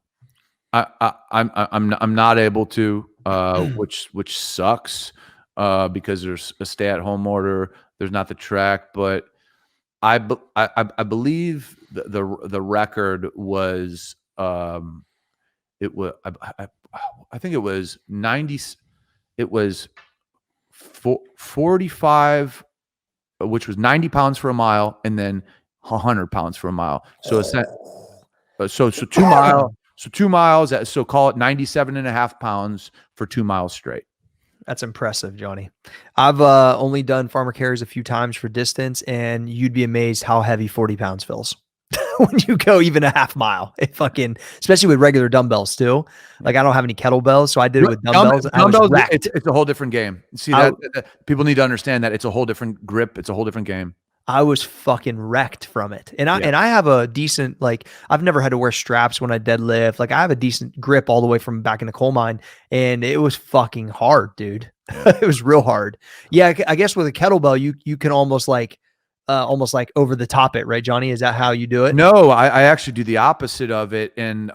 I'm not able to, which sucks, because there's a stay-at-home order. There's not the track, but I believe the record was it was I think it was 90. It was 45, which was 90 pounds for a mile, and then 100 pounds for a mile. So it's so 2 miles. So 2 miles. So call it 97.5 pounds for 2 miles straight. That's impressive, Johnny. I've only done farmer carries a few times for distance, and you'd be amazed how heavy 40 pounds feels when you go even a half mile. It fucking, especially with regular dumbbells too. Like I don't have any kettlebells, so I did it with dumbbells. I was Dumbbells, wrecked. it's a whole different game. See I- that people need to understand that it's a whole different grip. It's a whole different game. I was fucking wrecked from it. And Yeah. I have a decent, like, I've never had to wear straps when I deadlift. Like I have a decent grip all the way from back in the coal mine, and it was fucking hard, dude. It was real hard. Yeah, I guess with a kettlebell, you can almost like over the top it, right, Johnny? Is that how you do it? No, I actually do the opposite of it, and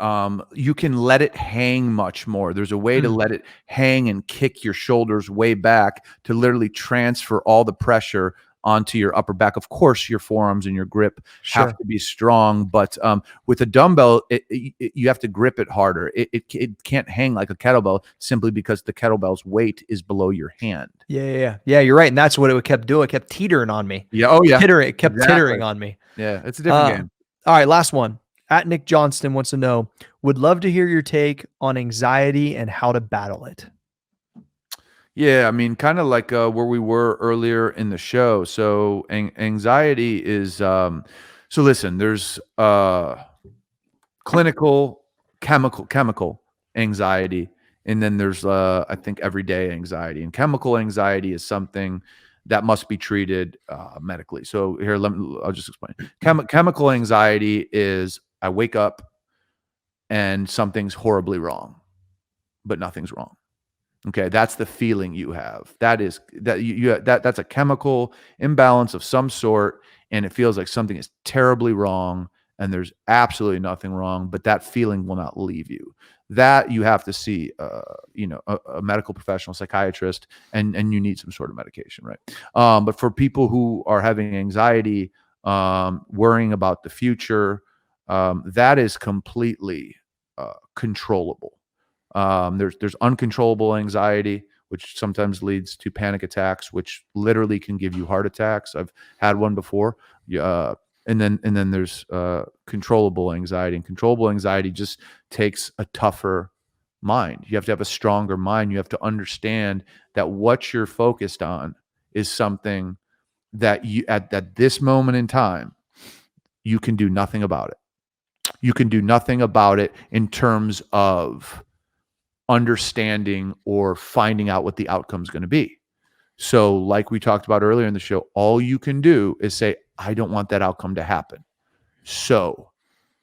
you can let it hang much more. There's a way to let it hang and kick your shoulders way back to literally transfer all the pressure onto your upper back. Of course, your forearms and your grip have to be strong, but with a dumbbell, you have to grip it harder. It can't hang like a kettlebell simply because the kettlebell's weight is below your hand. Yeah. You're right, and that's what it kept doing. It kept teetering on me. Yeah. Oh yeah. It kept tittering on me. Yeah. It's a different game. All right, last one. At Nick Johnston wants to know, would love to hear your take on anxiety and how to battle it. Yeah, I mean, kind of like where we were earlier in the show. So anxiety is so listen, there's clinical chemical anxiety, and then there's I think everyday anxiety. And chemical anxiety is something that must be treated medically. So here, I'll just explain. Chemical anxiety is I wake up and something's horribly wrong, but nothing's wrong. Okay, that's the feeling you have. That's a chemical imbalance of some sort, and it feels like something is terribly wrong, and there's absolutely nothing wrong, but that feeling will not leave you. That you have to see, a medical professional, psychiatrist, and you need some sort of medication, right? But for people who are having anxiety, worrying about the future, that is completely controllable. There's uncontrollable anxiety, which sometimes leads to panic attacks, which literally can give you heart attacks. I've had one before. And then there's controllable anxiety, and controllable anxiety just takes a tougher mind. You have to have a stronger mind. You have to understand that what you're focused on is something that you at this moment in time, you can do nothing about it. You can do nothing about it in terms of understanding or finding out what the outcome is going to be. So like we talked about earlier in the show, all you can do is say, I don't want that outcome to happen. So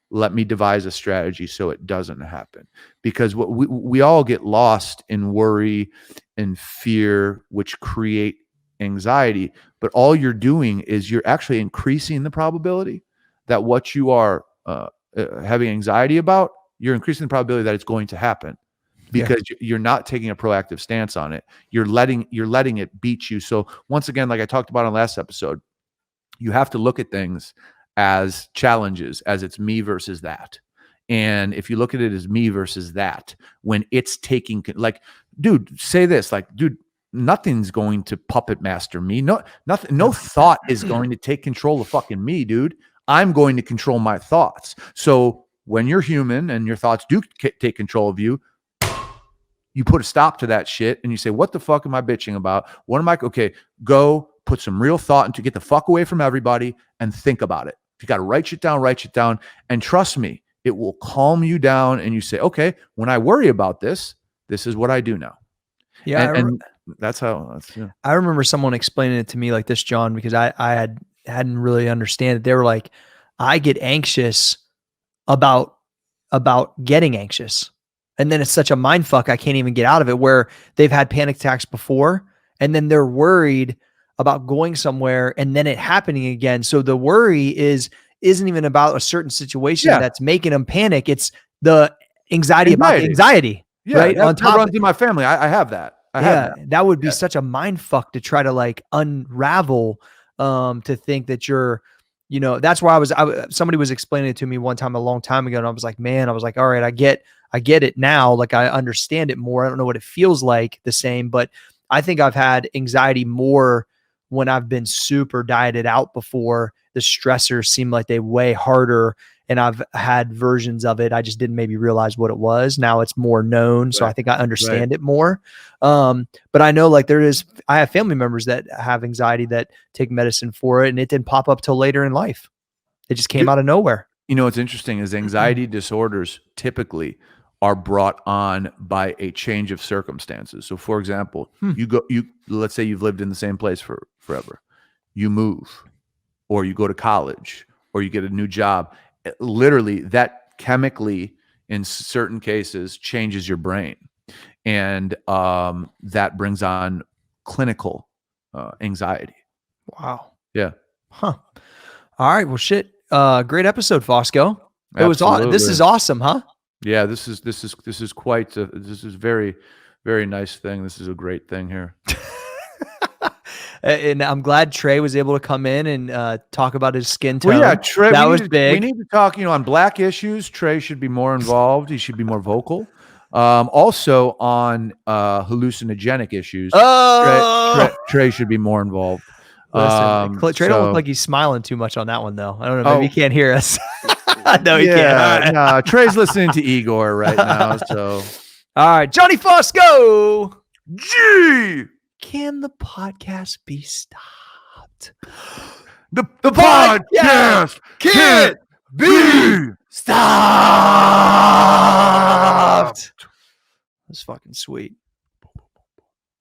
let me devise a strategy so it doesn't happen. Because what we all get lost in worry and fear, which create anxiety. But all you're doing is you're actually increasing the probability that what you are having anxiety about, you're increasing the probability that it's going to happen. Because you're not taking a proactive stance on it. You're letting it beat you. So once again, like I talked about on last episode, you have to look at things as challenges, as it's me versus that. And if you look at it as me versus that, when it's taking, like, dude, say this, like, dude, nothing's going to puppet master me. No thought is going to take control of fucking me, dude. I'm going to control my thoughts. So when you're human and your thoughts do take control of you, you put a stop to that shit and you say, what the fuck am I bitching about? What am I? Okay, go put some real thought into, get the fuck away from everybody and think about it. If you got to write shit down. And trust me, it will calm you down. And you say, okay, when I worry about this, this is what I do now. Yeah. And that's how, I remember someone explaining it to me like this, John, because I hadn't really understand it. They were like, I get anxious about getting anxious. And then it's such a mind fuck, I can't even get out of it, where they've had panic attacks before and then they're worried about going somewhere and then it happening again. So the worry isn't even about a certain situation that's making them panic. It's the anxiety about the anxiety. Yeah, right. On top runs in my family. I have that. That would be such a mind fuck to try to like unravel, to think that you're, that's why somebody was explaining it to me one time a long time ago. And I was like, man, all right, I get it now. Like I understand it more. I don't know what it feels like the same, but I think I've had anxiety more when I've been super dieted out before. The stressors seem like they weigh harder and I've had versions of it. I just didn't maybe realize what it was. Now it's more known. So I think I understand it more. But I know like I have family members that have anxiety that take medicine for it, and it didn't pop up till later in life. It just came out of nowhere. You know, what's interesting is anxiety disorders typically are brought on by a change of circumstances. So for example, let's say you've lived in the same place forever. You move, or you go to college, or you get a new job. Literally, that chemically, in certain cases, changes your brain. And that brings on clinical anxiety. Wow. Yeah. Huh. All right. Well, shit. Great episode, Fosco. It was Absolutely. this is awesome, huh? Yeah, this is very, very nice thing. This is a great thing here. And I'm glad Trey was able to come in and talk about his skin tone. Well, yeah, Trey. That was big. We need to talk, on Black issues. Trey should be more involved. He should be more vocal. Also on hallucinogenic issues. Trey should be more involved. Listen, Trey don't look like he's smiling too much on that one, though. I don't know. Maybe he can't hear us. No, he can't. No, Trey's listening to Igor right now. So, all right, Johnny Fosco. Gee, can the podcast be stopped? The podcast can't be stopped. That's fucking sweet.